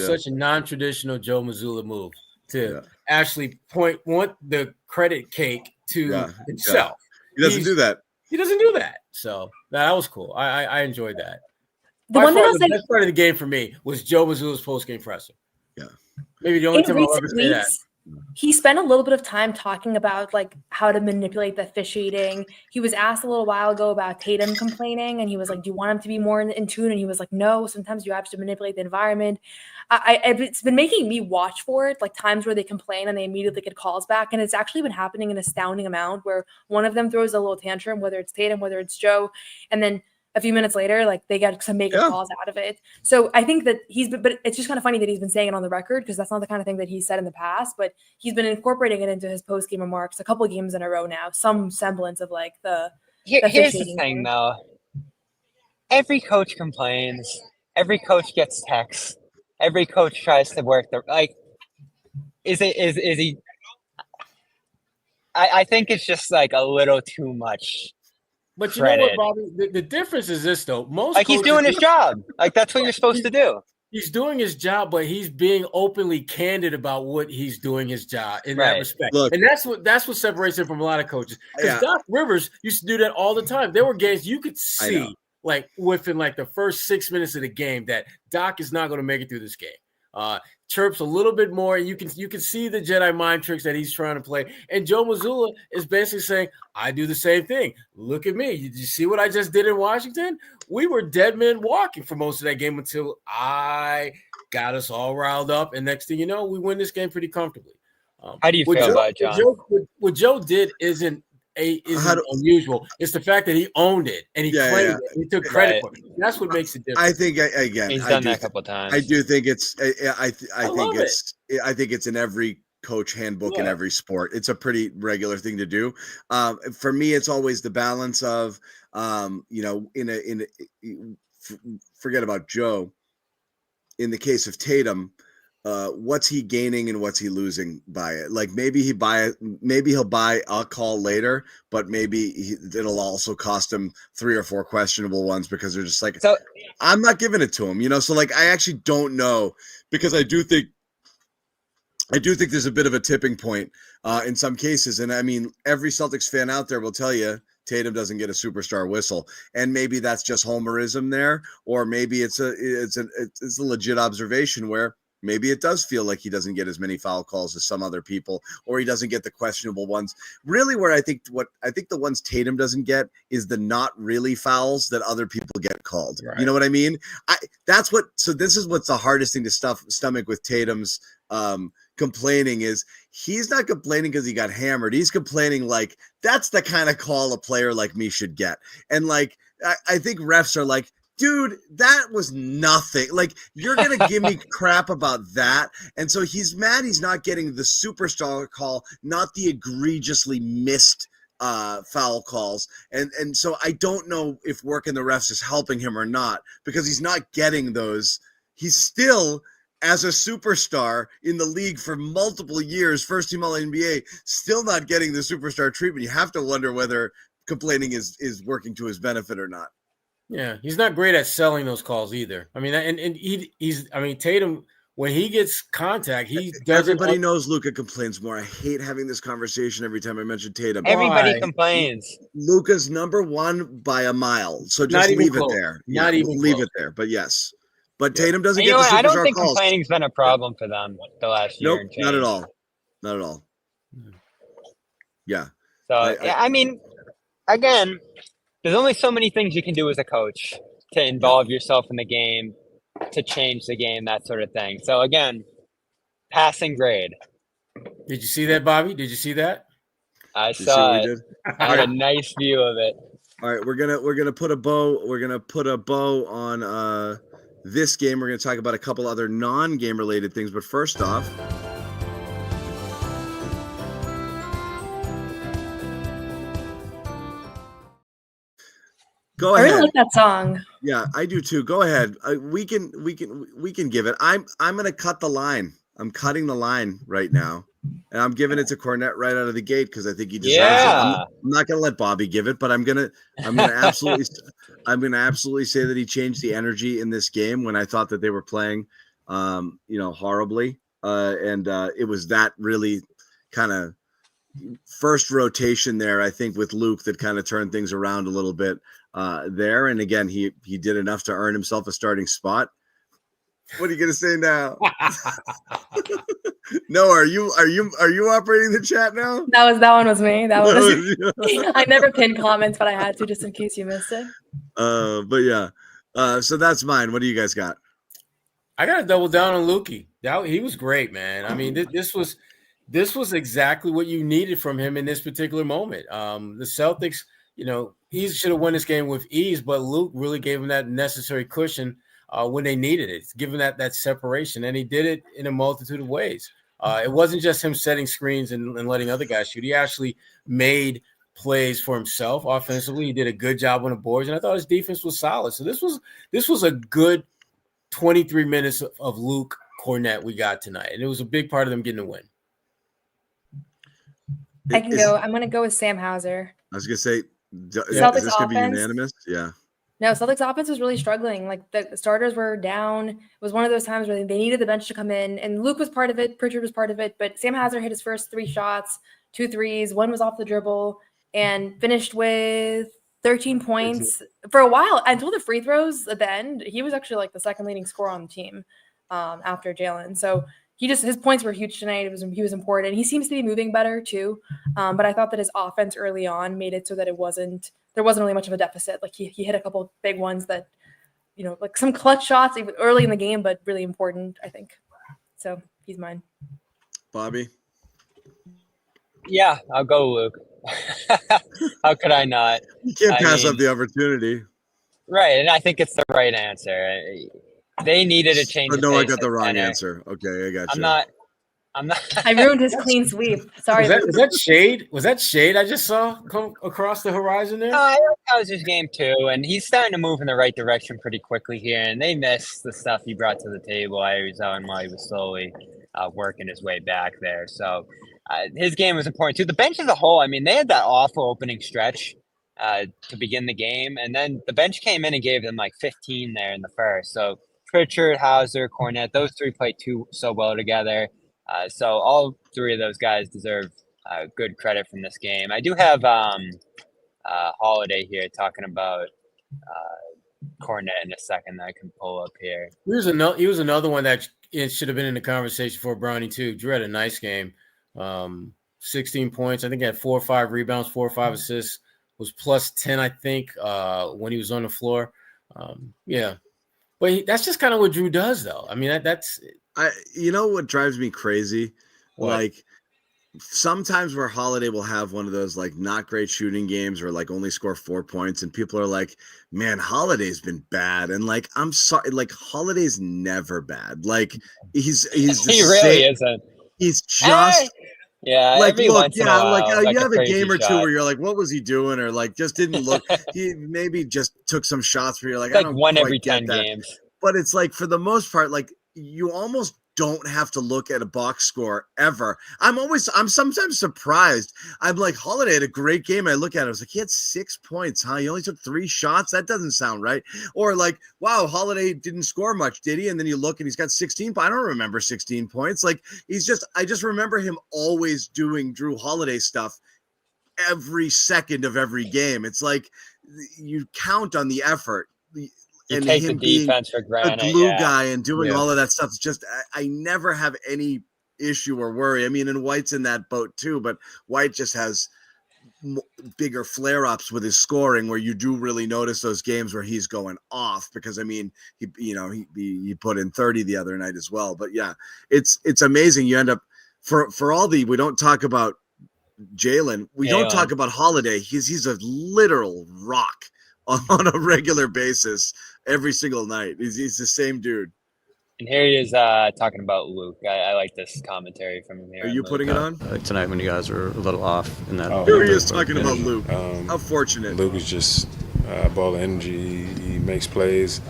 such a non-traditional Joe Mazzulla move to actually want the credit cake to himself. He doesn't do that. He doesn't do that. So that was cool. I enjoyed that. The best part of the game for me was Joe Mazzulla's post-game presser. Yeah, maybe the only time I'll ever say that. He spent a little bit of time talking about how to manipulate the officiating. He was asked a little while ago about Tatum complaining, and he was like, "Do you want him to be more in tune?" And he was like, "No, sometimes you have to manipulate the environment." It's been making me watch for it, times where they complain and they immediately get calls back, and it's actually been happening an astounding amount where one of them throws a little tantrum, whether it's Tatum, whether it's Joe, and then a few minutes later, they get some makeup calls out of it. So I think that but it's just kind of funny that he's been saying it on the record because that's not the kind of thing that he's said in the past, but he's been incorporating it into his post-game remarks a couple of games in a row now, some semblance of the Here's the thing though. Every coach complains. Every coach gets texts. Every coach tries to work is he I think it's just a little too much. But you know what, Bobby? The difference is this, though. Most he's doing his job. That's what you're supposed to do. He's doing his job, but he's being openly candid about what he's doing his job in that respect. Look, and that's what separates him from a lot of coaches. Because Doc Rivers used to do that all the time. There were games you could see, within the first 6 minutes of the game, that Doc is not going to make it through this game. Chirps a little bit more. You can see the Jedi mind tricks that he's trying to play. And Joe Mazzulla is basically saying, I do the same thing. Look at me. Did you see what I just did in Washington? We were dead men walking for most of that game until I got us all riled up. And next thing you know, we win this game pretty comfortably. How do you feel about it, John? What Joe did isn't unusual. It's the fact that he owned it and he claimed it. He took credit for it. That's what makes it different. I think he's done that a couple of times. I do think it's. I think it's in every coach handbook in every sport. It's a pretty regular thing to do. For me, it's always the balance of, forget about Joe. In the case of Tatum, what's he gaining and what's he losing by it? Like maybe he'll buy a call later, but maybe it'll also cost him 3 or 4 questionable ones because they're just like, I'm not giving it to him, So like, I actually don't know, because I do think there's a bit of a tipping point in some cases. And I mean, every Celtics fan out there will tell you Tatum doesn't get a superstar whistle, and maybe that's just homerism there, or maybe it's a legit observation where maybe it does feel like he doesn't get as many foul calls as some other people, or he doesn't get the questionable ones. Really, where I think the ones Tatum doesn't get is the not really fouls that other people get called. Right. You know what I mean? So this is what's the hardest thing to stomach with Tatum's complaining is he's not complaining because he got hammered. He's complaining like that's the kind of call a player like me should get. And like, I think refs are like, dude, that was nothing. Like, you're going to give me crap about that. And so he's mad he's not getting the superstar call, not the egregiously missed foul calls. And so I don't know if working the refs is helping him or not, because he's not getting those. He's still, as a superstar in the league for multiple years, first team All-NBA, still not getting the superstar treatment. You have to wonder whether complaining is working to his benefit or not. Yeah, he's not great at selling those calls either. I mean, and Tatum, when he gets contact, he doesn't. Everybody knows Luka complains more. I hate having this conversation every time I mention Tatum. Everybody complains. Luka's number one by a mile, so just leave it there. Not even leave close. it there. But yes, but Tatum doesn't get the superstar calls. I don't think complaining's been a problem for them the last year. Nope, not at all. Not at all. Yeah. So I mean, again, there's only so many things you can do as a coach to involve yourself in the game, to change the game, that sort of thing. So again, passing grade. Did you see that, Bobby? Did you see that? I saw it. I had a nice view of it. All right, we're gonna put a bow. We're gonna put a bow on this game. We're gonna talk about a couple other non-game related things, but first off. Go ahead. I really like that song. Yeah, I do too. Go ahead. We can give it. I'm gonna cut the line. I'm cutting the line right now, and I'm giving it to Cornette right out of the gate because I think he deserves it. I'm not gonna let Bobby give it, but I'm gonna absolutely say that he changed the energy in this game when I thought that they were playing, horribly, and it was that really kind of first rotation there, I think, with Luke that kind of turned things around a little bit there. And again, he did enough to earn himself a starting spot. What are you gonna say now? No, are you operating the chat now? That one was me. That was I never pinned comments, but I had to just in case you missed it. But yeah. So that's mine. What do you guys got? I got to double down on Lukey. He was great, man. I mean, this was exactly what you needed from him in this particular moment. The Celtics, he should have won this game with ease, but Luke really gave him that necessary cushion when they needed it, given that separation, and he did it in a multitude of ways. It wasn't just him setting screens and letting other guys shoot. He actually made plays for himself offensively. He did a good job on the boards, and I thought his defense was solid. So this was a good 23 minutes of Luke Cornette we got tonight, and it was a big part of them getting a win. I can go. I'm going to go with Sam Hauser. I was going to say, is Celtics this going to be offense. unanimous? Yeah. No, Celtics offense was really struggling. Like the starters were down. It was one of those times where they needed the bench to come in, and Luke was part of it. Pritchard was part of it, but Sam Hauser hit his first 3 shots, 2 threes, 1 was off the dribble, and finished with 13 points for a while until the free throws at the end. He was actually like the second leading scorer on the team. after Jalen. So his points were huge tonight. He was important. He seems to be moving better too. But I thought that his offense early on made it so that there wasn't really much of a deficit. Like he hit a couple big ones that, like some clutch shots even early in the game, but really important, I think. So he's mine. Bobby? Yeah, I'll go Luke. How could I not? You can't pass up the opportunity. Right, and I think it's the right answer. They needed a change. No, I got the wrong answer. Okay, I got you. I'm not. I ruined his clean sweep. Sorry. Was that shade? Was that shade I just saw come across the horizon there? No, I think that was his game too, and he's starting to move in the right direction pretty quickly here. And they missed the stuff he brought to the table, Arizona, while he was slowly working his way back there. So his game was important too. The bench as a whole, I mean, they had that awful opening stretch to begin the game, and then the bench came in and gave them like 15 there in the first. So Pritchard, Hauser, Cornette, those three played so well together. So all three of those guys deserve good credit from this game. I do have Holiday here talking about Cornette in a second that I can pull up here. He was another one that it should have been in the conversation for Brownie too. Drew had a nice game. 16 points. I think he had 4 or 5 rebounds, 4 or 5 assists. Was plus 10, I think, when he was on the floor. Yeah. But that's just kind of what Drew does, though. I mean, you know what drives me crazy? What? Like sometimes where Holiday will have one of those like not great shooting games or like only score 4 points, and people are like, "Man, Holiday's been bad." And like, I'm sorry, like Holiday's never bad. Like he's he really isn't. He's just. Yeah, like every look, once in a while, like you have a game or two shot. where you're like, what was he doing, or like just didn't look. He maybe just took some shots where you're like, It's I like don't one quite every get 10 that. games. But it's like for the most part, like you almost don't have to look at a box score ever. I'm sometimes surprised. I'm like, Holiday had a great game. I look at it, I was like, he had 6 points, huh? He only took 3 shots. That doesn't sound right. Or like, wow, Holiday didn't score much, did he? And then you look and he's got 16. I don't remember 16 points. Like I just remember him always doing Drew Holiday stuff every second of every game. It's like you count on the effort. You and take him the defense for granted, a glue guy and doing all of that stuff. It's just I never have any issue or worry. I mean, and White's in that boat too, but White just has bigger flare-ups with his scoring, where you do really notice those games where he's going off. Because I mean, he put in 30 the other night as well. But yeah, it's amazing. You end up for all we don't talk about Jalen. We don't talk about Holiday. He's a literal rock on a regular basis every single night. He's the same dude. And here he is talking about Luke. I like this commentary from him here. Are you putting it on? Like tonight when you guys were a little off in that. Here he is talking about Luke. How fortunate. Luke is just a ball of energy. He makes plays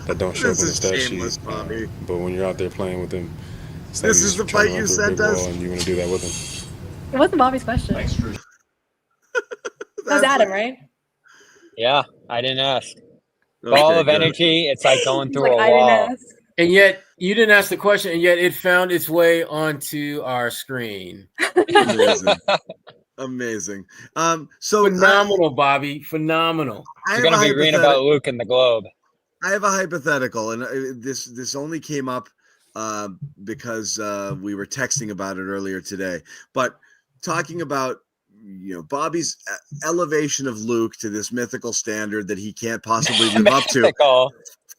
that don't show up in the stat sheet. But when you're out there playing with him, it's like this is the fight you sent us. And you want to do that with him. It wasn't Bobby's question. Thanks, Drew. That was Adam, right? Yeah, I didn't ask. Ball of energy. It's like going through a wall. And yet you didn't ask the question, and yet it found its way onto our screen. Amazing. So phenomenal, Bobby. Phenomenal. You're gonna be reading about Luke in the Globe. I have a hypothetical, and this only came up because we were texting about it earlier today. But talking about Bobby's elevation of Luke to this mythical standard that he can't possibly live up to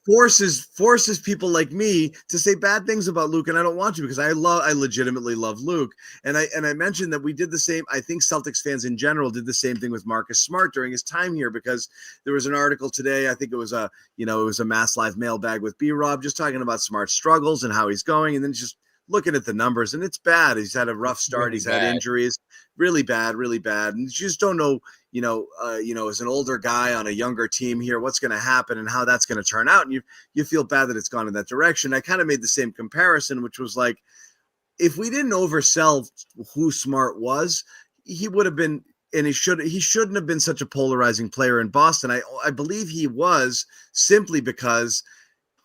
forces people like me to say bad things about Luke, and I don't want to, because I legitimately love Luke. And I mentioned that we did the same. I think Celtics fans in general did the same thing with Marcus Smart during his time here, because there was an article today. I think it was a Mass Live mailbag with B-Rob just talking about Smart's struggles and how he's going, and then just looking at the numbers, and it's bad. He's had a rough start. He's had injuries, really bad. And you just don't know, as an older guy on a younger team here, what's going to happen and how that's going to turn out. And you feel bad that it's gone in that direction. I kind of made the same comparison, which was like, if we didn't oversell who Smart was, he would have been, and he shouldn't have been such a polarizing player in Boston. I believe he was, simply because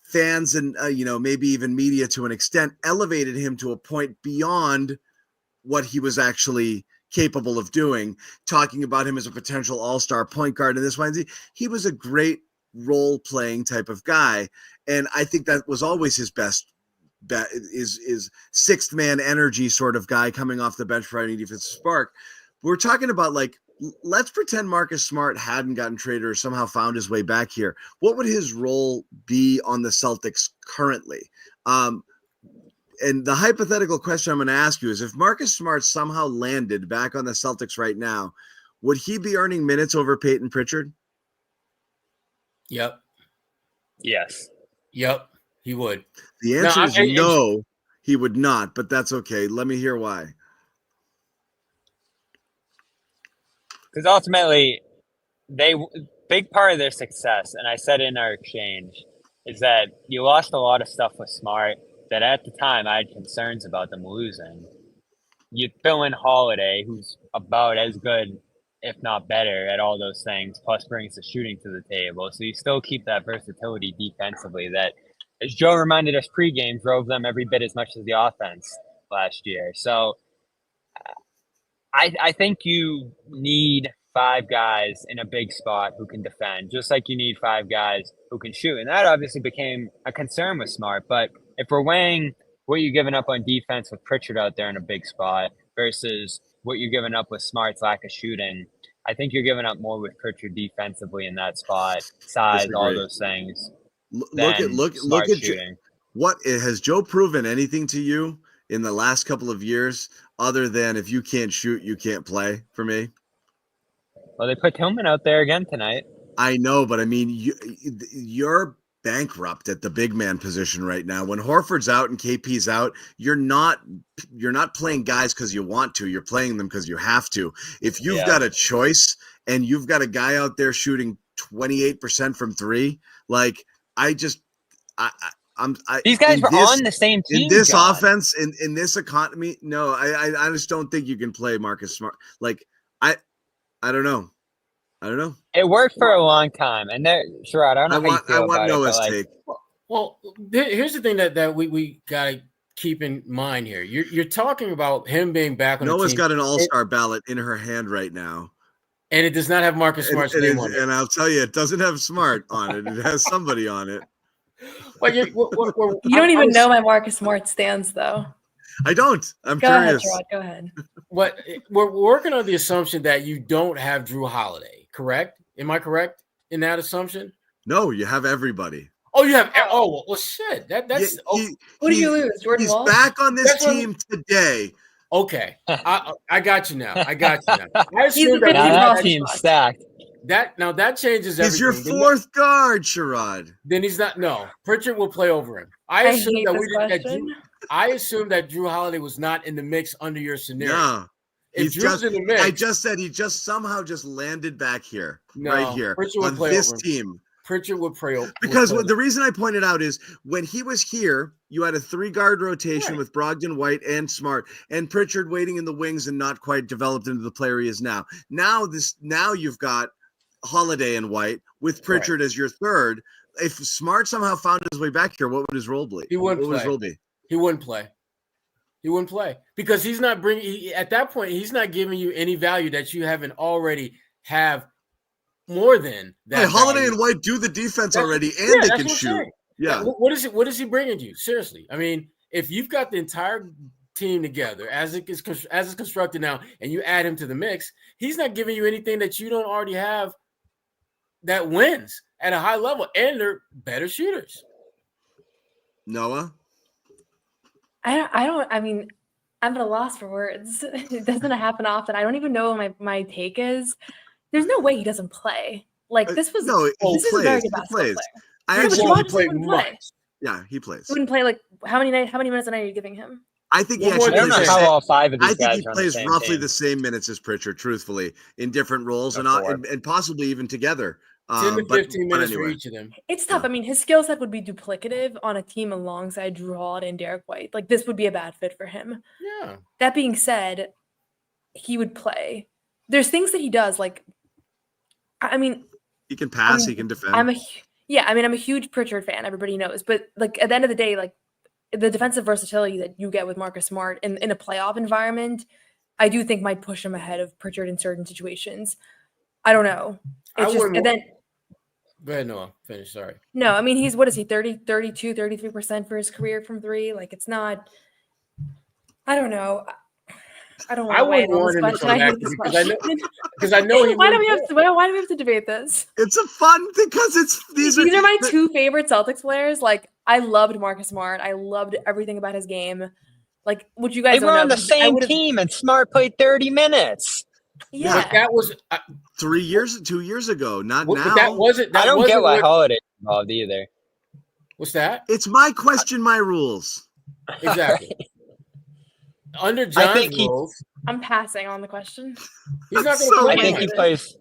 fans and maybe even media to an extent elevated him to a point beyond what he was actually capable of doing, talking about him as a potential all-star point guard and this one. He was a great role-playing type of guy, and I think that was always his best is sixth man energy sort of guy coming off the bench providing defensive spark. We're talking about like, let's pretend Marcus Smart hadn't gotten traded or somehow found his way back here. What would his role be on the Celtics currently? And the hypothetical question I'm going to ask you is, if Marcus Smart somehow landed back on the Celtics right now, would he be earning minutes over Peyton Pritchard? Yep. Yes. Yep. He would. The answer is no, he would not, but that's okay. Let me hear why. Because ultimately, big part of their success, and I said in our exchange, is that you lost a lot of stuff with Smart that at the time I had concerns about them losing. You throw in Holiday, who's about as good, if not better, at all those things, plus brings the shooting to the table. So you still keep that versatility defensively that, as Joe reminded us pregame, drove them every bit as much as the offense last year. So I think you need 5 guys in a big spot who can defend, just like you need 5 guys who can shoot. And that obviously became a concern with Smart. But if we're weighing what you're giving up on defense with Pritchard out there in a big spot versus what you're giving up with Smart's lack of shooting, I think you're giving up more with Pritchard defensively in that spot, size, all those things. Look at shooting. What has Joe proven anything to you in the last couple of years other than if you can't shoot, you can't play for me? Well, they put Tillman out there again tonight. I know, but I mean, you're bankrupt at the big man position right now. When Horford's out and KP's out, you're not playing guys because you want to. You're playing them because you have to. If you've got a choice and you've got a guy out there shooting 28% from 3, like these guys were on the same team in this John. Offense in this economy. No, I just don't think you can play Marcus Smart. Like I don't know. It worked for a long time, and Sherrod, I don't know how you feel about Noah's it. take. Well, here's the thing that we gotta keep in mind here. You're talking about him being back on Noah's the team. got an all-star ballot in her hand right now. And it does not have Marcus Smart's name on it. And I'll tell you, it doesn't have Smart on it. It has somebody on it. But you don't even know my Marcus Smart stands, though. I don't. I'm Go curious. ahead, Sherrod. Go ahead. What we're working on the assumption that you don't have Drew Holiday, correct? Am I correct in that assumption? No, you have everybody. Oh, you have. Oh, well, shit. That's. Who do you lose? Jordan He's Wall? back on this team today. Okay, I got you now. I assume He's the that team's stacked. That changes everything. He's your fourth guard, Sherrod. Then he's not. No, Pritchard will play over him. I assume that Drew Holiday was not in the mix under your scenario. No. If Drew's in the mix, I just said he just somehow just landed back here, right here Pritchard on this team. Pritchard would play over. Because the reason I pointed out is when he was here, you had a 3-guard rotation with Brogdon, White, and Smart, and Pritchard waiting in the wings and not quite developed into the player he is now. Now you've got Holiday and White with Pritchard as your third. If Smart somehow found his way back here, what would his role be? He wouldn't play. His role be? He wouldn't play. He wouldn't play because he's not bringing. At that point, he's not giving you any value that you haven't already have more than that. Hey, Holiday and White do the defense already, and they can shoot. Yeah. What is he bringing you? Seriously, I mean, if you've got the entire team together as it's constructed now, and you add him to the mix, he's not giving you anything that you don't already have that wins at a high level, and they're better shooters. Noah? I mean, I'm at a loss for words. It doesn't happen often. I don't even know what my take is. There's no way he doesn't play. Like this was this is a very good basketball player. I actually he played much. Yeah, he plays. He wouldn't play like how many minutes a night are you giving him? I think he actually plays. All 5 of these guys he plays roughly the same minutes as Pritchard, truthfully, in different roles and possibly even together. 10 to 15 minutes for each of them. It's tough. I mean, his skill set would be duplicative on a team alongside Drew Holiday and Derek White. Like this would be a bad fit for him. Yeah. That being said, he would play. There's things that he does. Like, I mean, he can pass. He can defend. I'm a huge Pritchard fan. Everybody knows. But like at the end of the day, like the defensive versatility that you get with Marcus Smart in a playoff environment, I do think might push him ahead of Pritchard in certain situations. I don't know. It's just and then. Go ahead, Noah. Finish. Sorry. No, I mean, he's, what is he, 30, 32, 33% for his career from three? Like, it's not, I don't know. I don't want I to weigh would in on want this him to question. come I back hate this because I question. know he why do wouldn't we have to, why do we have to debate this? It's a fun because these are my two favorite Celtics players. Like, I loved Marcus Smart. I loved everything about his game. Like, what you guys They don't were know. on the same team, and Smart played 30 minutes. Yeah, but that was 2 years ago, not but now. that wasn't. That I don't wasn't get why what, Holiday involved either. What's that? It's my question, my rules. Exactly. Under John's rules, I'm passing on the question. he's not going to play. I think he plays.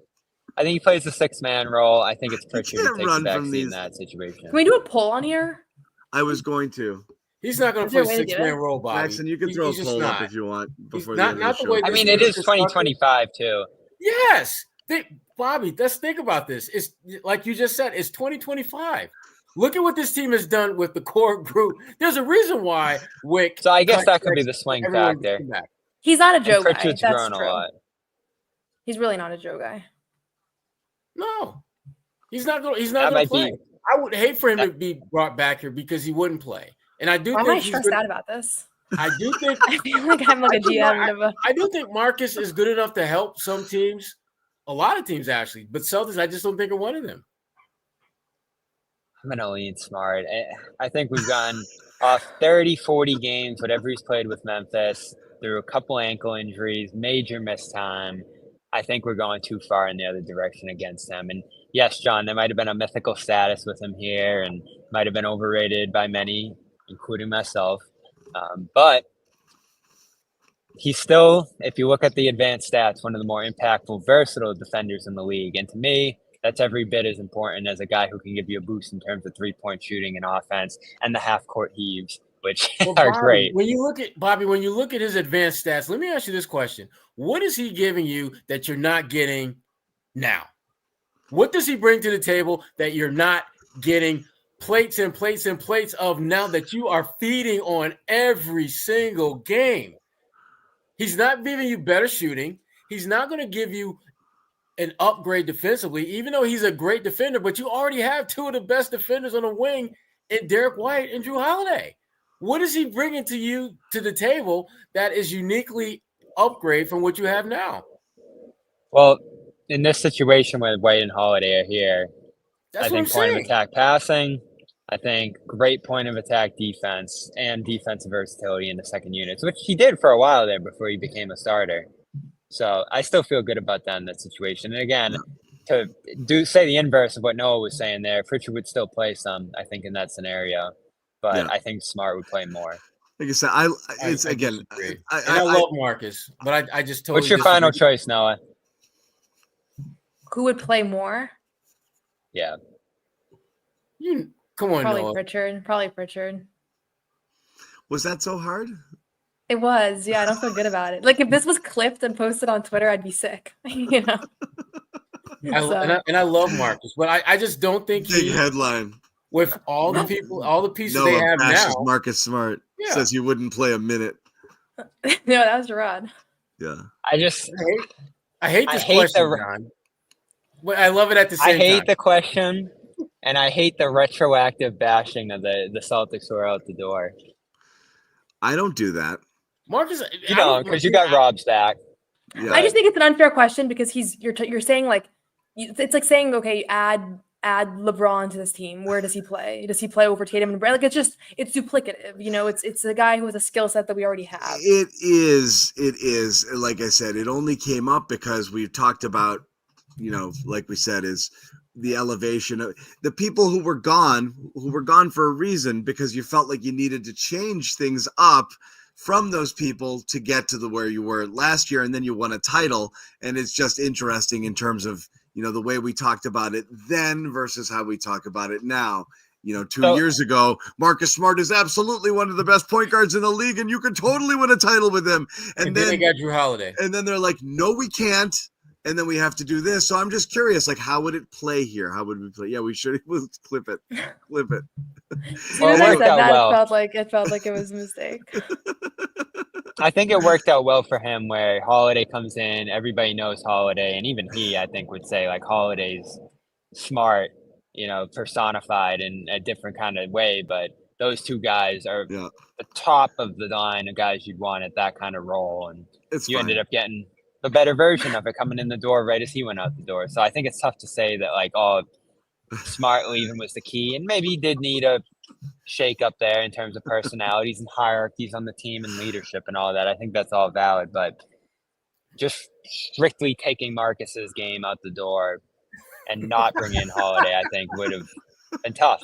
I think he plays the 6-man role. I think it's Pritchard who can't takes run the from backseat in these. that situation. Can we do a poll on here? I was going to. He's not going Is to there play a way to do 6-man it? role, Bobby. Jackson, you can throw a He's just poll up not. if you want before not- the end of not the the show. way I this mean, is it is constructed. 2025 too. Yes. Bobby, let's think about this. It's like you just said, it's 2025. Look at what this team has done with the core group. There's a reason why Wick. So I guess that could be the swing everyone factor. came back. He's not a And Joe guy. Pritchard's That's grown a true. lot. He's really not a Joe guy. No, he's not going. He's That not going might to play. be- I would hate for him to be brought back here because he wouldn't play. And I do Why am think I he's stressed good. out about this? I do think. I feel like I'm like a GM of a. I do think Marcus is good enough to help some teams, a lot of teams actually, but Celtics, I just don't think are one of them. I'm going to lean Smart. I think we've gone off 30, 40 games, whatever he's played with Memphis, through a couple ankle injuries, major missed time. I think we're going too far in the other direction against him. And yes, John, there might have been a mythical status with him here and might have been overrated by many, including myself. But he's still, if you look at the advanced stats, one of the more impactful, versatile defenders in the league. And to me, that's every bit as important as a guy who can give you a boost in terms of three-point shooting and offense and the half-court heaves, which are Bobby, great. When you look at his advanced stats, let me ask you this question. What is he giving you that you're not getting now? What does he bring to the table that you're not getting plates and plates and plates of now that you are feeding on every single game? He's not giving you better shooting. He's not going to give you an upgrade defensively, even though he's a great defender, but you already have two of the best defenders on the wing in Derek White and Drew Holiday. What is he bringing to you to the table that is uniquely upgrade from what you have now? Well, in this situation where White and Holiday are here, That's I what I'm think point saying. of attack passing, I think great point of attack defense and defensive versatility in the second units, which he did for a while there before he became a starter. So I still feel good about that in that situation. And again, to say the inverse of what Noah was saying there, Pritchard would still play some, I think, in that scenario. But I think Smart would play more. Like I said, it's again. I love Marcus, but I just totally. What's your disagree. final choice, Noah? Who would play more? Yeah. You come on, Probably Noah. Pritchard. Probably Pritchard. Was that so hard? It was. Yeah, I don't feel good about it. Like if this was clipped and posted on Twitter, I'd be sick. You know. I love Marcus, but I just don't think Big headline. With all the people, all the pieces Noah they have bashes now. Marcus Smart. Yeah. Says he wouldn't play a minute. No, that was Rod. Yeah. I hate this question, John. But I love it at the same time. I hate the question, and I hate the retroactive bashing of the Celtics who are out the door. I don't do that. Marcus, you know, because you got Rob's back. Yeah. I just think it's an unfair question because you're saying like it's like saying okay, add LeBron to this team. Where does he play? Does he play over Tatum and Brad? Like it's duplicative. You know, it's a guy who has a skill set that we already have. It is. Like I said, it only came up because we talked about, you know, like we said, is the elevation of the people who were gone for a reason because you felt like you needed to change things up from those people to get to where you were last year, and then you won a title. And it's just interesting in terms of, you know, the way we talked about it then versus how we talk about it now. You know, 2 years ago, Marcus Smart is absolutely one of the best point guards in the league, and you could totally win a title with him. And then they got Drew Holiday. And then they're like, no, we can't. And then we have to do this. So I'm just curious, like, how would it play here? How would we play? Yeah, we'll clip it. Clip it. Well, I said that, it felt like it was a mistake. I think it worked out well for him where Holiday comes in, everybody knows Holiday, and even he, I think, would say like Holiday's smart personified in a different kind of way. But those two guys are the top of the line of guys you'd want at that kind of role. And you ended up getting the better version of it coming in the door right as he went out the door. So I think it's tough to say that, like, Smart leaving was the key. And maybe he did need a shake up there in terms of personalities and hierarchies on the team and leadership and all that. I think that's all valid. But just strictly taking Marcus's game out the door and not bringing in Holiday, I think would have been tough.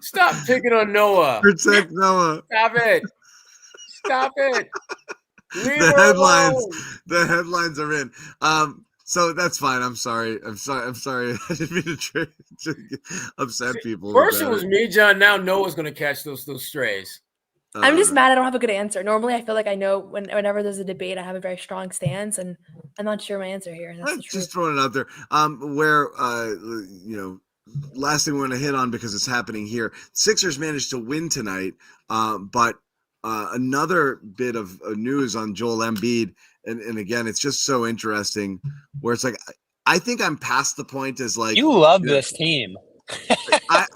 Stop picking on Noah. Protect Noah. Stop it. Stop it. Leave the headlines are in. So that's fine. I'm sorry. I didn't mean to upset people. First it was me, John. Now Noah's going to catch those strays. I'm just mad I don't have a good answer. Normally, I feel like I know whenever there's a debate, I have a very strong stance, and I'm not sure my answer here. That's just throwing it out there. Where last thing we're going to hit on because it's happening here. Sixers managed to win tonight, but another bit of news on Joel Embiid, and again, it's just so interesting. Where it's like, I think I'm past the point as like you love this team.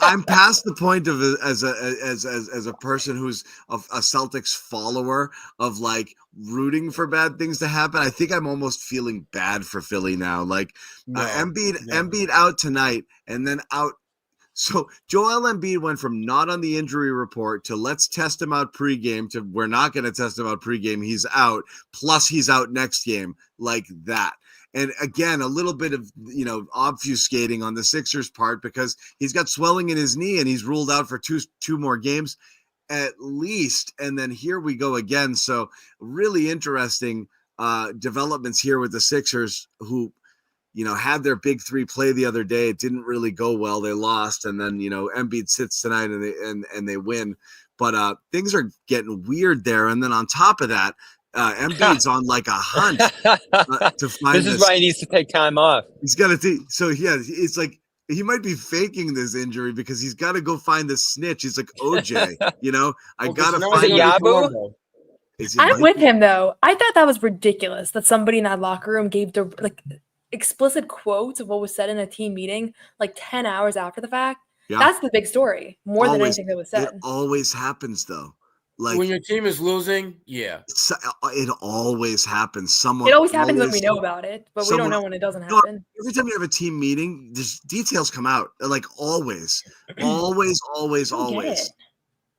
I'm past the point of as a person who's a Celtics follower of like rooting for bad things to happen. I think I'm almost feeling bad for Philly now. Like Embiid out tonight and then out. So Joel Embiid went from not on the injury report to let's test him out pregame to we're not going to test him out pregame. He's out. Plus he's out next game like that. And again, a little bit of, obfuscating on the Sixers part because he's got swelling in his knee and he's ruled out for two more games at least. And then here we go again. So really interesting developments here with the Sixers who, had their big three play the other day. It didn't really go well. They lost. And then, Embiid sits tonight and they win. But things are getting weird there. And then on top of that, Embiid's on like a hunt to find this. Is why he needs to take time off. He's got to. So yeah, it's like he might be faking this injury because he's got to go find the snitch. He's like OJ, I gotta find Yabu. I'm with him though. I thought that was ridiculous that somebody in that locker room gave the explicit quotes of what was said in a team meeting 10 hours after the fact. Yeah. That's the big story more than anything that was said. It always happens though. Like when your team is losing, yeah, it always happens. It always happens when we know about it, but we don't know when it doesn't happen. Every time you have a team meeting, just details come out. Like always.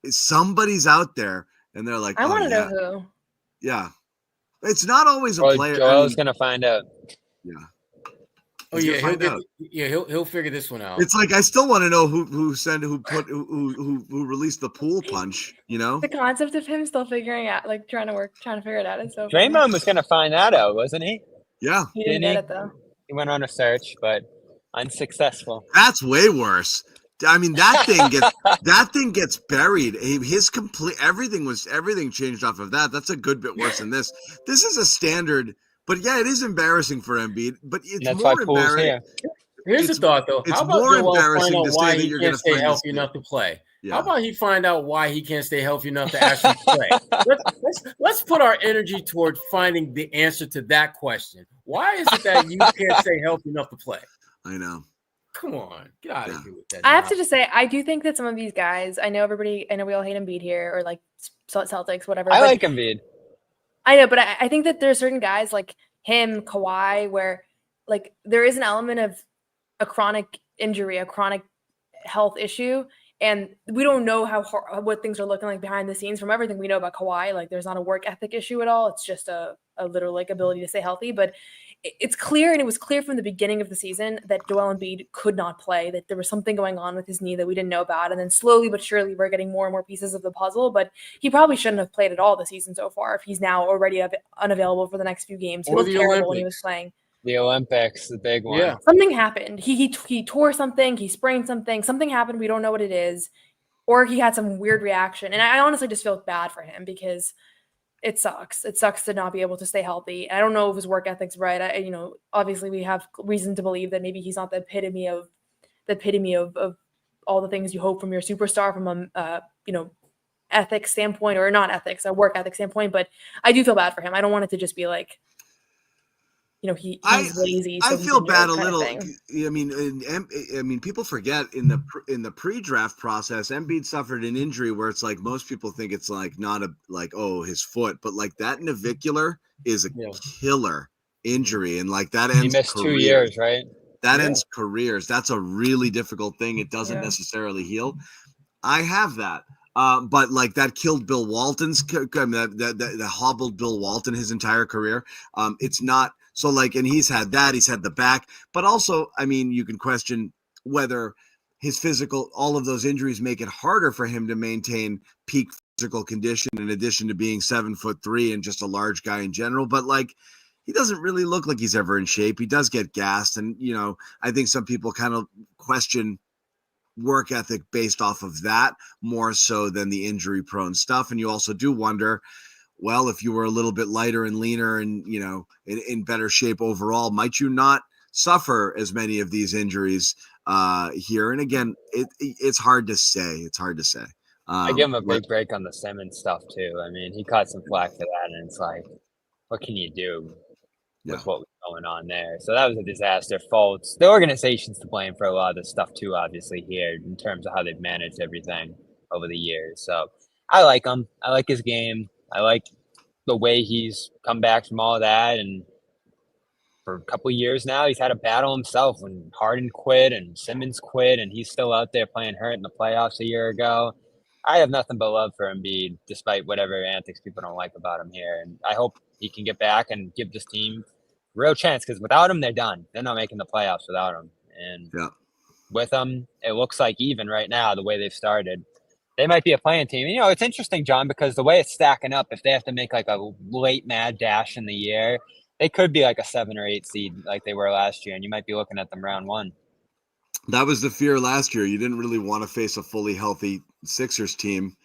Somebody's out there, and they're like, "I want to know who." Yeah, it's not always a player. Joel's gonna find out. Yeah. He'll figure this one out. It's like I still want to know who released the pool punch. The concept of him still figuring out, trying to figure it out is so. Draymond was gonna find that out, wasn't he? Yeah, he didn't get it though. He went on a search, but unsuccessful. That's way worse. I mean, that thing gets buried. Everything changed off of that. That's a good bit worse than this. This is a standard. But yeah, it is embarrassing for Embiid. But it's more embarrassing. Here's the thought, though. It's more embarrassing to say that you're going to stay healthy enough to play. Yeah. How about he find out why he can't stay healthy enough to actually play? Let's put our energy toward finding the answer to that question. Why is it that you can't stay healthy enough to play? I know. Come on, get out of here with that. I have to just say, I do think that some of these guys, I know we all hate Embiid here, or Celtics, whatever. I like Embiid. I know, but I think that there are certain guys like him, Kawhi, where there is an element of a chronic injury, a chronic health issue, and we don't know what things are looking like behind the scenes. From everything we know about Kawhi, there's not a work ethic issue at all. It's just a literal ability to stay healthy. But it's clear, and it was clear from the beginning of the season that Joel Embiid could not play, that there was something going on with his knee that we didn't know about. And then slowly but surely we're getting more and more pieces of the puzzle, but he probably shouldn't have played at all this season so far if he's now already unavailable for the next few games. He looked terrible when he was playing. The Olympics, the big one. Yeah. Something happened. He tore something, he sprained something happened, we don't know what it is, or he had some weird reaction. And I honestly just feel bad for him because it sucks. It sucks to not be able to stay healthy. I don't know if his work ethic's right. Obviously we have reason to believe that maybe he's not the epitome of all the things you hope from your superstar from a ethics standpoint, or not ethics, a work ethic standpoint. But I do feel bad for him. I don't want it to just be he's lazy. I So he's feel injured bad a kind of little. thing. I mean, people forget in the pre-draft process, Embiid suffered an injury where it's like most people think it's like not his foot, but like that navicular is a killer injury, and like that ends. He missed careers. 2 years, right? That ends careers. That's a really difficult thing. It doesn't necessarily heal. I have that. But like that killed Bill Walton's that hobbled Bill Walton his entire career. It's not so like, and he's had the back, but also, I mean, you can question whether his physical, all of those injuries make it harder for him to maintain peak physical condition in addition to being 7'3" and just a large guy in general. But like, he doesn't really look like he's ever in shape. He does get gassed. And, I think some people kind of question work ethic based off of that more so than the injury prone stuff. And you also do wonder, well, if you were a little bit lighter and leaner and, in better shape overall, might you not suffer as many of these injuries here? And again, it's hard to say. I give him a big break on the Simmons stuff too. I mean, he caught some flack for that, and it's like, what can you do with what was going on there? So that was a disaster. Faults. The organization's to blame for a lot of this stuff too, obviously, here in terms of how they've managed everything over the years. So I like him. I like his game. I like the way he's come back from all of that. And for a couple of years now, he's had a battle himself when Harden quit and Simmons quit, and he's still out there playing hurt in the playoffs a year ago. I have nothing but love for Embiid, despite whatever antics people don't like about him here. And I hope he can get back and give this team a real chance, because without him, they're done. They're not making the playoffs without him. And with him, it looks like even right now, the way they've started, they might be a playing team. It's interesting, John, because the way it's stacking up, if they have to make like a late mad dash in the year, they could be like a 7 or 8 seed like they were last year, and you might be looking at them round 1. That was the fear last year. You didn't really want to face a fully healthy Sixers team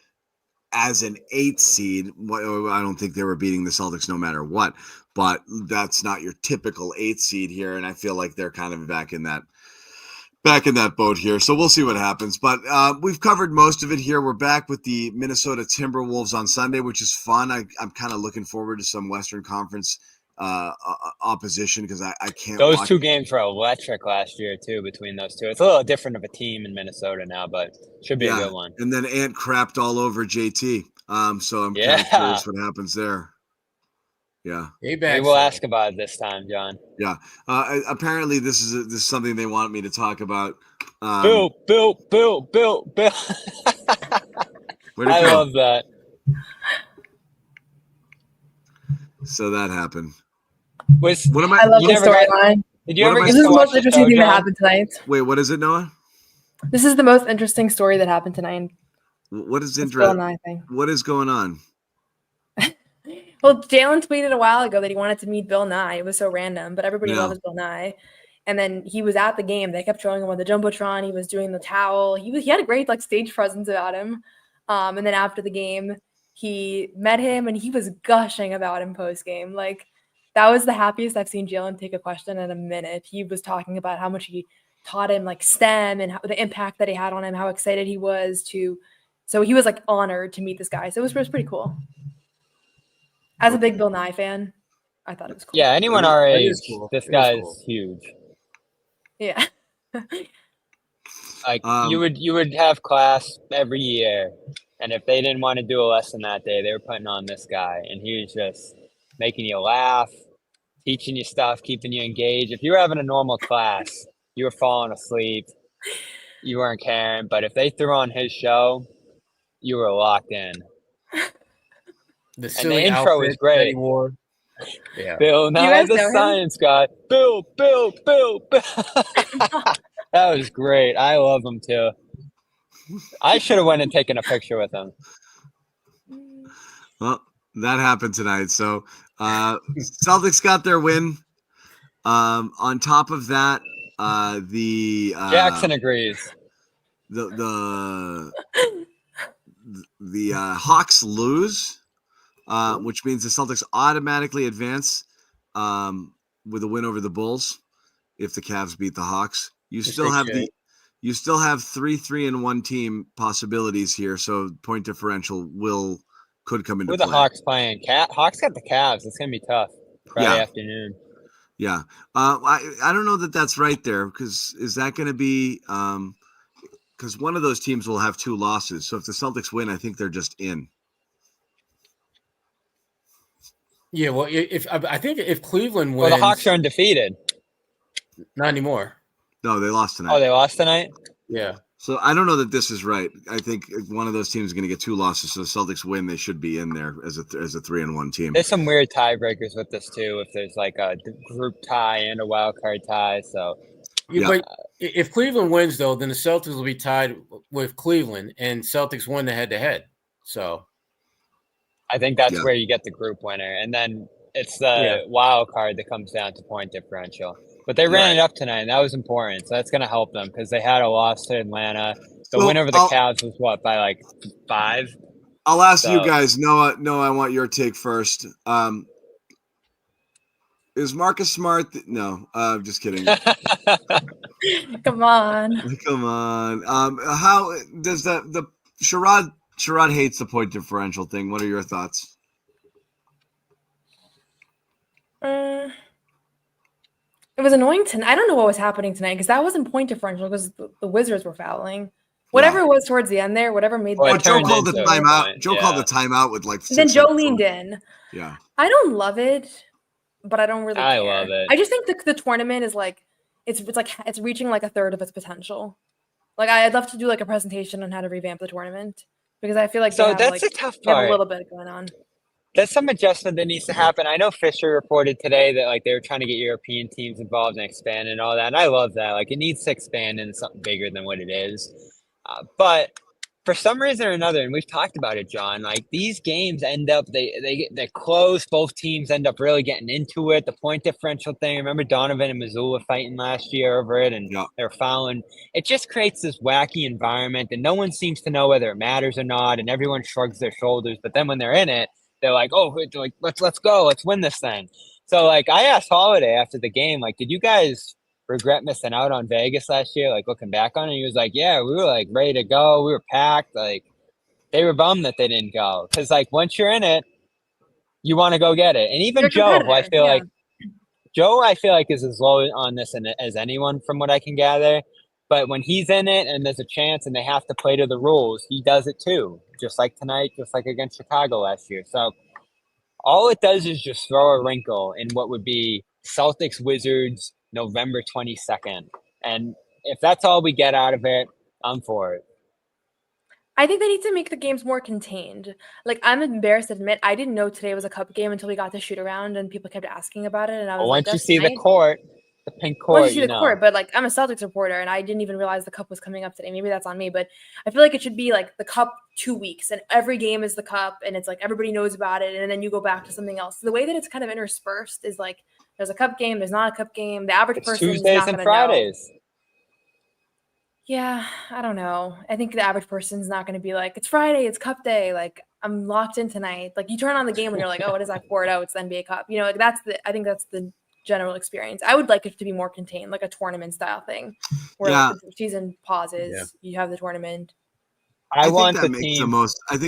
as an 8 seed. I don't think they were beating the Celtics no matter what, but that's not your typical 8 seed here. And I feel like they're kind of back in that boat here. So we'll see what happens, but we've covered most of it here. We're back with the Minnesota Timberwolves on Sunday, which is fun. I'm kind of looking forward to some Western Conference opposition because I can't. Those 2 games were electric last year too. Between those two, it's a little different of a team in Minnesota now, but should be a good one. And then Ant crapped all over JT. So I'm kind of curious what happens there. Yeah, maybe we'll ask about it this time, John. Yeah. Apparently, this is something they want me to talk about. Bill. I love that. So that happened. I love the storyline. Did you ever get This is the most interesting thing that happened tonight. Wait, what is it, Noah? This is the most interesting story that happened tonight. What is interesting? What is going on? Well, Jalen tweeted a while ago that he wanted to meet Bill Nye. It was so random, but everybody loves Bill Nye. And then he was at the game. They kept showing him on the Jumbotron. He was doing the towel. He had a great stage presence about him. And then after the game, he met him and he was gushing about him post game. That was the happiest I've seen Jalen take a question in a minute. He was talking about how much he taught him STEM and the impact that he had on him, how excited he was to. So he was honored to meet this guy. So it was pretty cool. As a big Bill Nye fan, I thought it was cool. Yeah, anyone our age, this guy's huge. Yeah. You would have class every year, and if they didn't want to do a lesson that day, they were putting on this guy, and he was just making you laugh, teaching you stuff, keeping you engaged. If you were having a normal class, you were falling asleep, you weren't caring, but if they threw on his show, you were locked in. The silly intro was great. That he wore. Yeah. Bill Nye the Science Guy. Bill. That was great. I love him too. I should have went and taken a picture with him. Well, that happened tonight. So Celtics got their win. On top of that, the Jackson agrees. The Hawks lose. Which means the Celtics automatically advance with a win over the Bulls if the Cavs beat the Hawks. You still have 3-3-1 team possibilities here, so point differential could come into Who are play. the Hawks playing? Hawks got the Cavs. It's gonna be tough Friday afternoon. Yeah. I don't know that that's right there, because is that going to be because one of those teams will have 2 losses. So if the Celtics win, I think they're just in. Yeah, well, I think if Cleveland Well, wins, the Hawks are undefeated. not anymore. No, they lost tonight. Oh, they lost tonight? Yeah. So I don't know that this is right. I think if one of those teams is going to get 2 losses. So the Celtics win, they should be in there as a 3-1 team. There's some weird tiebreakers with this too. If there's like a group tie and a wild card tie, so Yeah, but if Cleveland wins, though, then the Celtics will be tied with Cleveland, and Celtics won the head-to-head. So I think that's where you get the group winner, and then it's the wild card that comes down to point differential. But they ran it up tonight, and that was important. So that's going to help them because they had a loss to Atlanta. The win over the Cavs was what, by like 5? I'll ask you guys. Noah, I want your take first. Is Marcus Smart? No, just kidding. Come on. Come on. How does the Sherrod hates the point differential thing. What are your thoughts? It was annoying tonight. I don't know what was happening tonight because that wasn't point differential because the Wizards were fouling. Whatever it was towards the end there, whatever made. Joe called the timeout. Joe called the timeout with like. Then Joe leaned in. Yeah. I don't love it, but I don't really. I care. love it. I just think the tournament is like it's reaching like a third of its potential. Like I'd love to do like a presentation on how to revamp the tournament because I feel like so they have, that's like, a tough they have part. a little bit going on. There's some adjustment that needs to happen. I know Fisher reported today that like they were trying to get European teams involved and expand and all that. And I love that. Like it needs to expand into something bigger than what it is. But for some reason or another, and we've talked about it, John, like these games end up, they're close. Both teams end up really getting into it. The point differential thing. Remember Donovan and Missoula fighting last year over it and they're fouling. It just creates this wacky environment and no one seems to know whether it matters or not. And everyone shrugs their shoulders. But then when they're in it, they're like, oh, like, let's go. Let's win this thing. So, like, I asked Holiday after the game, like, did you guys regret missing out on Vegas last year, like, looking back on it? He was like, yeah, we were, like, ready to go. We were packed. Like, they were bummed that they didn't go. Because, like, once you're in it, you want to go get it. And even Joe, who I feel like is as low on this as anyone from what I can gather. But when he's in it and there's a chance and they have to play to the rules, he does it too. Just like tonight, just like against Chicago last year. So all it does is just throw a wrinkle in what would be Celtics Wizards November 22nd. And if that's all we get out of it, I'm for it. I think they need to make the games more contained. Like, I'm embarrassed to admit, I didn't know today was a cup game until we got to shoot around and people kept asking about it. And I was once you see the court, the pink court, once you see the court, but like I'm a Celtics reporter and I didn't even realize the cup was coming up today. Maybe that's on me, but I feel like it should be like the cup 2 weeks and every game is the cup and it's like everybody knows about it and then you go back to something else. The way that it's kind of interspersed is like there's a cup game, there's not a cup game. The average person is Tuesdays not and gonna Fridays. know. Yeah, I don't know. I think the average person's not going to be like, it's Friday, it's cup day. Like, I'm locked in tonight. Like, you turn on the game and you're like, oh, what is that for? Oh, it's the NBA Cup. You know, like I think that's the general experience. I would like it to be more contained, like a tournament style thing where like, the season pauses, you have the tournament. I think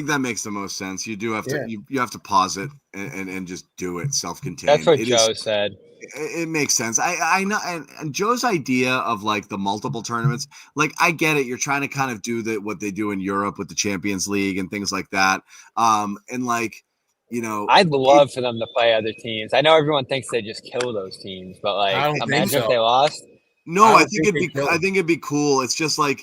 that makes the most sense. You do have to you have to pause it and just do it self-contained. That's what Joe said. It makes sense. I know, and Joe's idea of like the multiple tournaments, like I get it. You're trying to kind of do what they do in Europe with the Champions League and things like that. And like, you know, I'd love for them to play other teams. I know everyone thinks they just kill those teams, but like, imagine if they lost. No, I think it'd be cool. It's just like,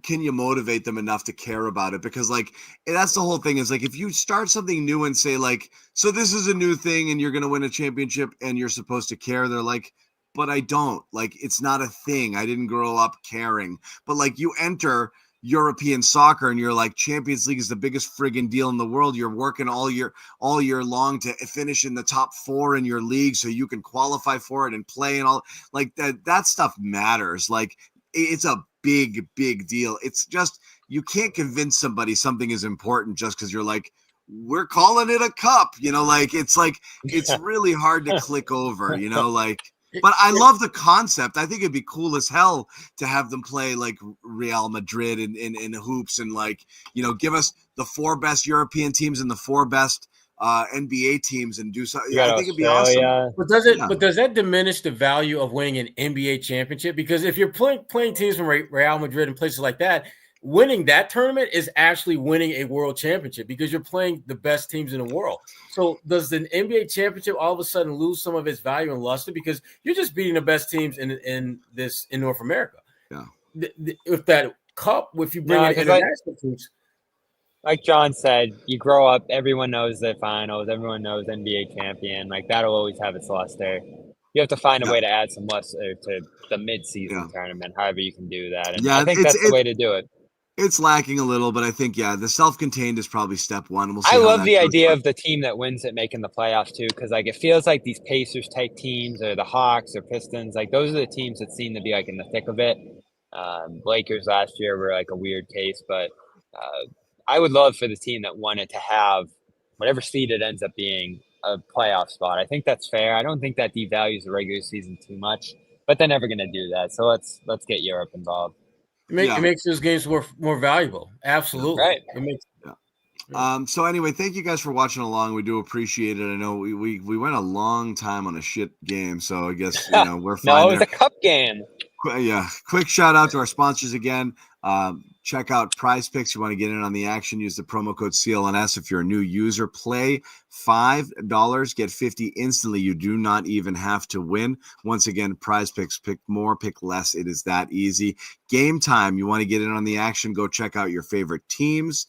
can you motivate them enough to care about it? Because like that's the whole thing is like if you start something new and say like, so this is a new thing and you're going to win a championship and you're supposed to care, they're like, but I don't. Like it's not a thing. I didn't grow up caring. But like you enter European soccer and you're like, Champions League is the biggest friggin' deal in the world. You're working all year long to finish in the top 4 in your league so you can qualify for it and play and all like that stuff matters. Like it's a big deal. It's just you can't convince somebody something is important just because you're like, we're calling it a cup, you know, like it's really hard to click over, you know, like, but I love the concept. I think it'd be cool as hell to have them play like Real Madrid in hoops and like, you know, give us the 4 best European teams and the 4 best NBA teams and do something. You Yeah, got I think it'd be awesome. Australia. But does that diminish the value of winning an NBA championship? Because if you're playing teams from Real Madrid and places like that, winning that tournament is actually winning a world championship because you're playing the best teams in the world. So does the NBA championship all of a sudden lose some of its value and luster because you're just beating the best teams in North America? Yeah. If that cup, if you bring in international teams. Like John said, you grow up, everyone knows the finals, everyone knows NBA champion. Like, that'll always have its luster. You have to find a way to add some luster to the mid-season tournament, however you can do that. And I think that's the way to do it. It's lacking a little, but I think, the self-contained is probably step one. We'll see. I love the idea of the team that wins it making the playoffs, too, because, like, it feels like these Pacers-type teams or the Hawks or Pistons, like, those are the teams that seem to be, like, in the thick of it. Lakers last year were, like, a weird case, but I would love for the team that won it to have whatever seed it ends up being a playoff spot. I think that's fair. I don't think that devalues the regular season too much, but they're never going to do that. So let's get Europe involved. It makes those games more valuable. Absolutely. Right. It makes. So anyway, thank you guys for watching along. We do appreciate it. I know we went a long time on a shit game, so I guess we're fine. No, it was a cup game. Yeah. Quick shout out to our sponsors again. Check out Prize Picks. You want to get in on the action, use the promo code CLNS. If you're a new user, play $5, get 50 instantly. You do not even have to win. Once again, Prize Picks, pick more, pick less. It is that easy. Game Time. You want to get in on the action, go check out your favorite teams,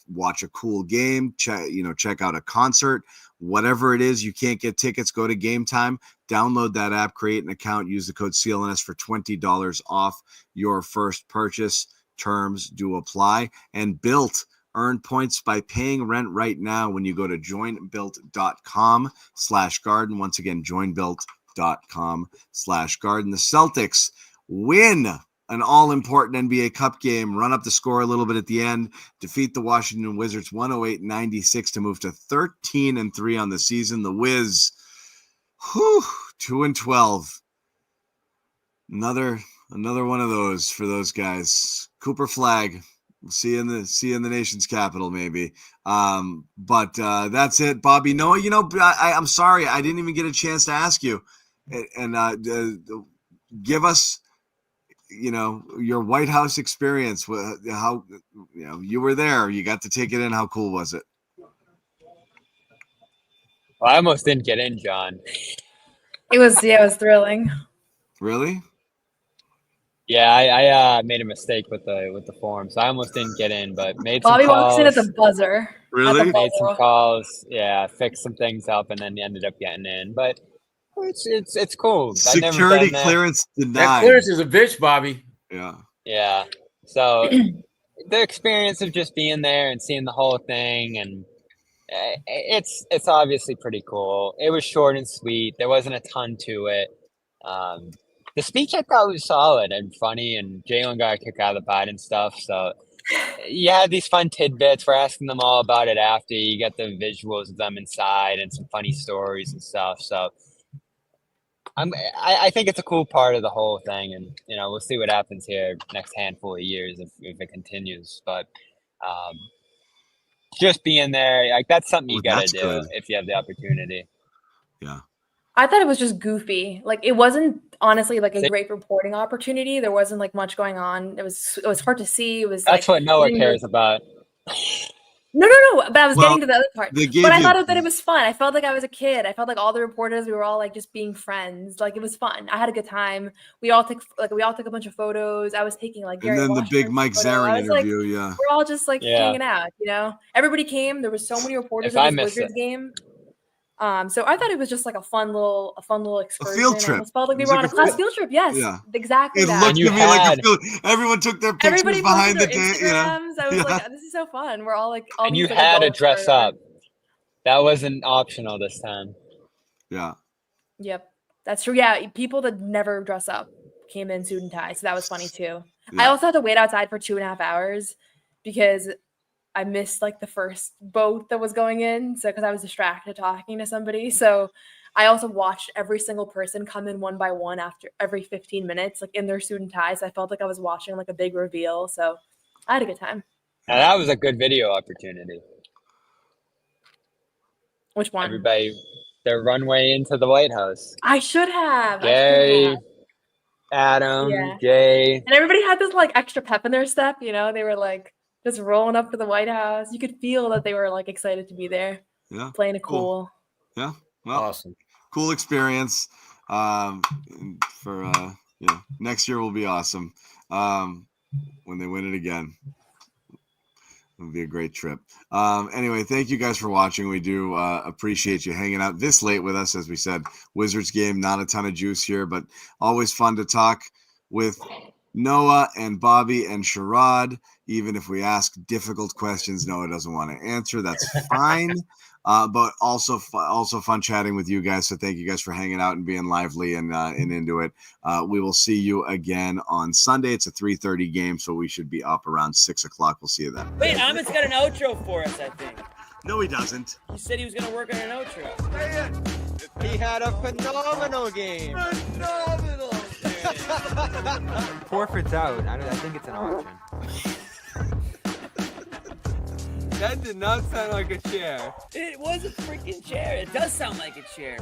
watch a cool game, check out a concert, whatever it is. You can't get tickets, go to Game Time, download that app, create an account, use the code CLNS for $20 off your first purchase. Terms do apply. And Built, earn points by paying rent right now when you go to joinbuilt.com/garden. Once again, joinbuilt.com/garden. The Celtics win an all-important NBA Cup game, run up the score a little bit at the end, defeat the Washington Wizards 108-96 to move to 13-3 on the season. The Wiz, 2-12. Another one of those for those guys. Cooper Flag. We'll see you in the nation's capital, maybe. But that's it, Bobby. Noah, I'm sorry, I didn't even get a chance to ask you, and give us, your White House experience. How you were there, you got to take it in. How cool was it? Well, I almost didn't get in, John. It was thrilling. Really? Yeah, I made a mistake with the form, so I almost didn't get in, but made some Bobby calls. walks in at the buzzer. Really? Made some calls. Yeah, fixed some things up, and then ended up getting in. But it's cool. Security clearance denied. That clearance is a bitch, Bobby. Yeah. Yeah. So the experience of just being there and seeing the whole thing, and it's obviously pretty cool. It was short and sweet. There wasn't a ton to it. The speech I thought was solid and funny, and Jalen got a kick out of the Biden stuff. So you had these fun tidbits. We're asking them all about it after. You get the visuals of them inside and some funny stories and stuff. So I think it's a cool part of the whole thing, and we'll see what happens here next handful of years if it continues. But just being there, like, that's something you gotta do good. If you have the opportunity. Yeah. I thought it was just goofy. Like, it wasn't honestly like a great reporting opportunity. There wasn't like much going on. It was hard to see. It was that's what Noah cares about. No. But I was getting to the other part. But I thought that it was fun. I felt like I was a kid. I felt like all the reporters, we were all like just being friends. Like, it was fun. I had a good time. We all took a bunch of photos. I was taking like Gary and then Washington the big Mike Zarin interview. Yeah, we're all just like hanging out. Everybody came. There was so many reporters at this Wizards game. So I thought it was just like a fun little excursion. A field trip. I almost felt like we were on a class field trip. Yes, exactly. It looked to me like a field. Everyone took their pictures behind the Instagrams. I was like, this is so fun. We're all like, and you had to dress up. That wasn't optional this time. Yeah. Yep, that's true. Yeah, people that never dress up came in suit and tie, so that was funny too. Yeah. I also had to wait outside for 2.5 hours because I missed like the first boat that was going in. So, because I was distracted talking to somebody. So I also watched every single person come in one by one after every 15 minutes, like in their suit and ties. I felt like I was watching like a big reveal. So I had a good time. Now, that was a good video opportunity. Which one? Everybody, their runway into the White House. I should have. Gary, Adam, Yeah. Jay. And everybody had this like extra pep in their step, you know. They were like just rolling up to the White House. You could feel that they were like excited to be there. Yeah. Playing it cool. Yeah. Well, Awesome. Cool experience. For next year will be awesome. When they win it again. It'll be a great trip. Anyway, thank you guys for watching. We do appreciate you hanging out this late with us. As we said, Wizards game, not a ton of juice here, but always fun to talk with Noah and Bobby and Sherrod. Even if we ask difficult questions, Noah doesn't want to answer. That's fine. But also fun chatting with you guys. So thank you guys for hanging out and being lively and into it. We will see you again on Sunday. It's a 3:30 game, so we should be up around 6 o'clock. We'll see you then. Wait, Amit's got an outro for us, I think. No, he doesn't. He said he was going to work on an outro. He had a phenomenal game. Phenomenal game. Forfeit's out. I think it's an auction. That did not sound like a chair. It was a freaking chair. It does sound like a chair.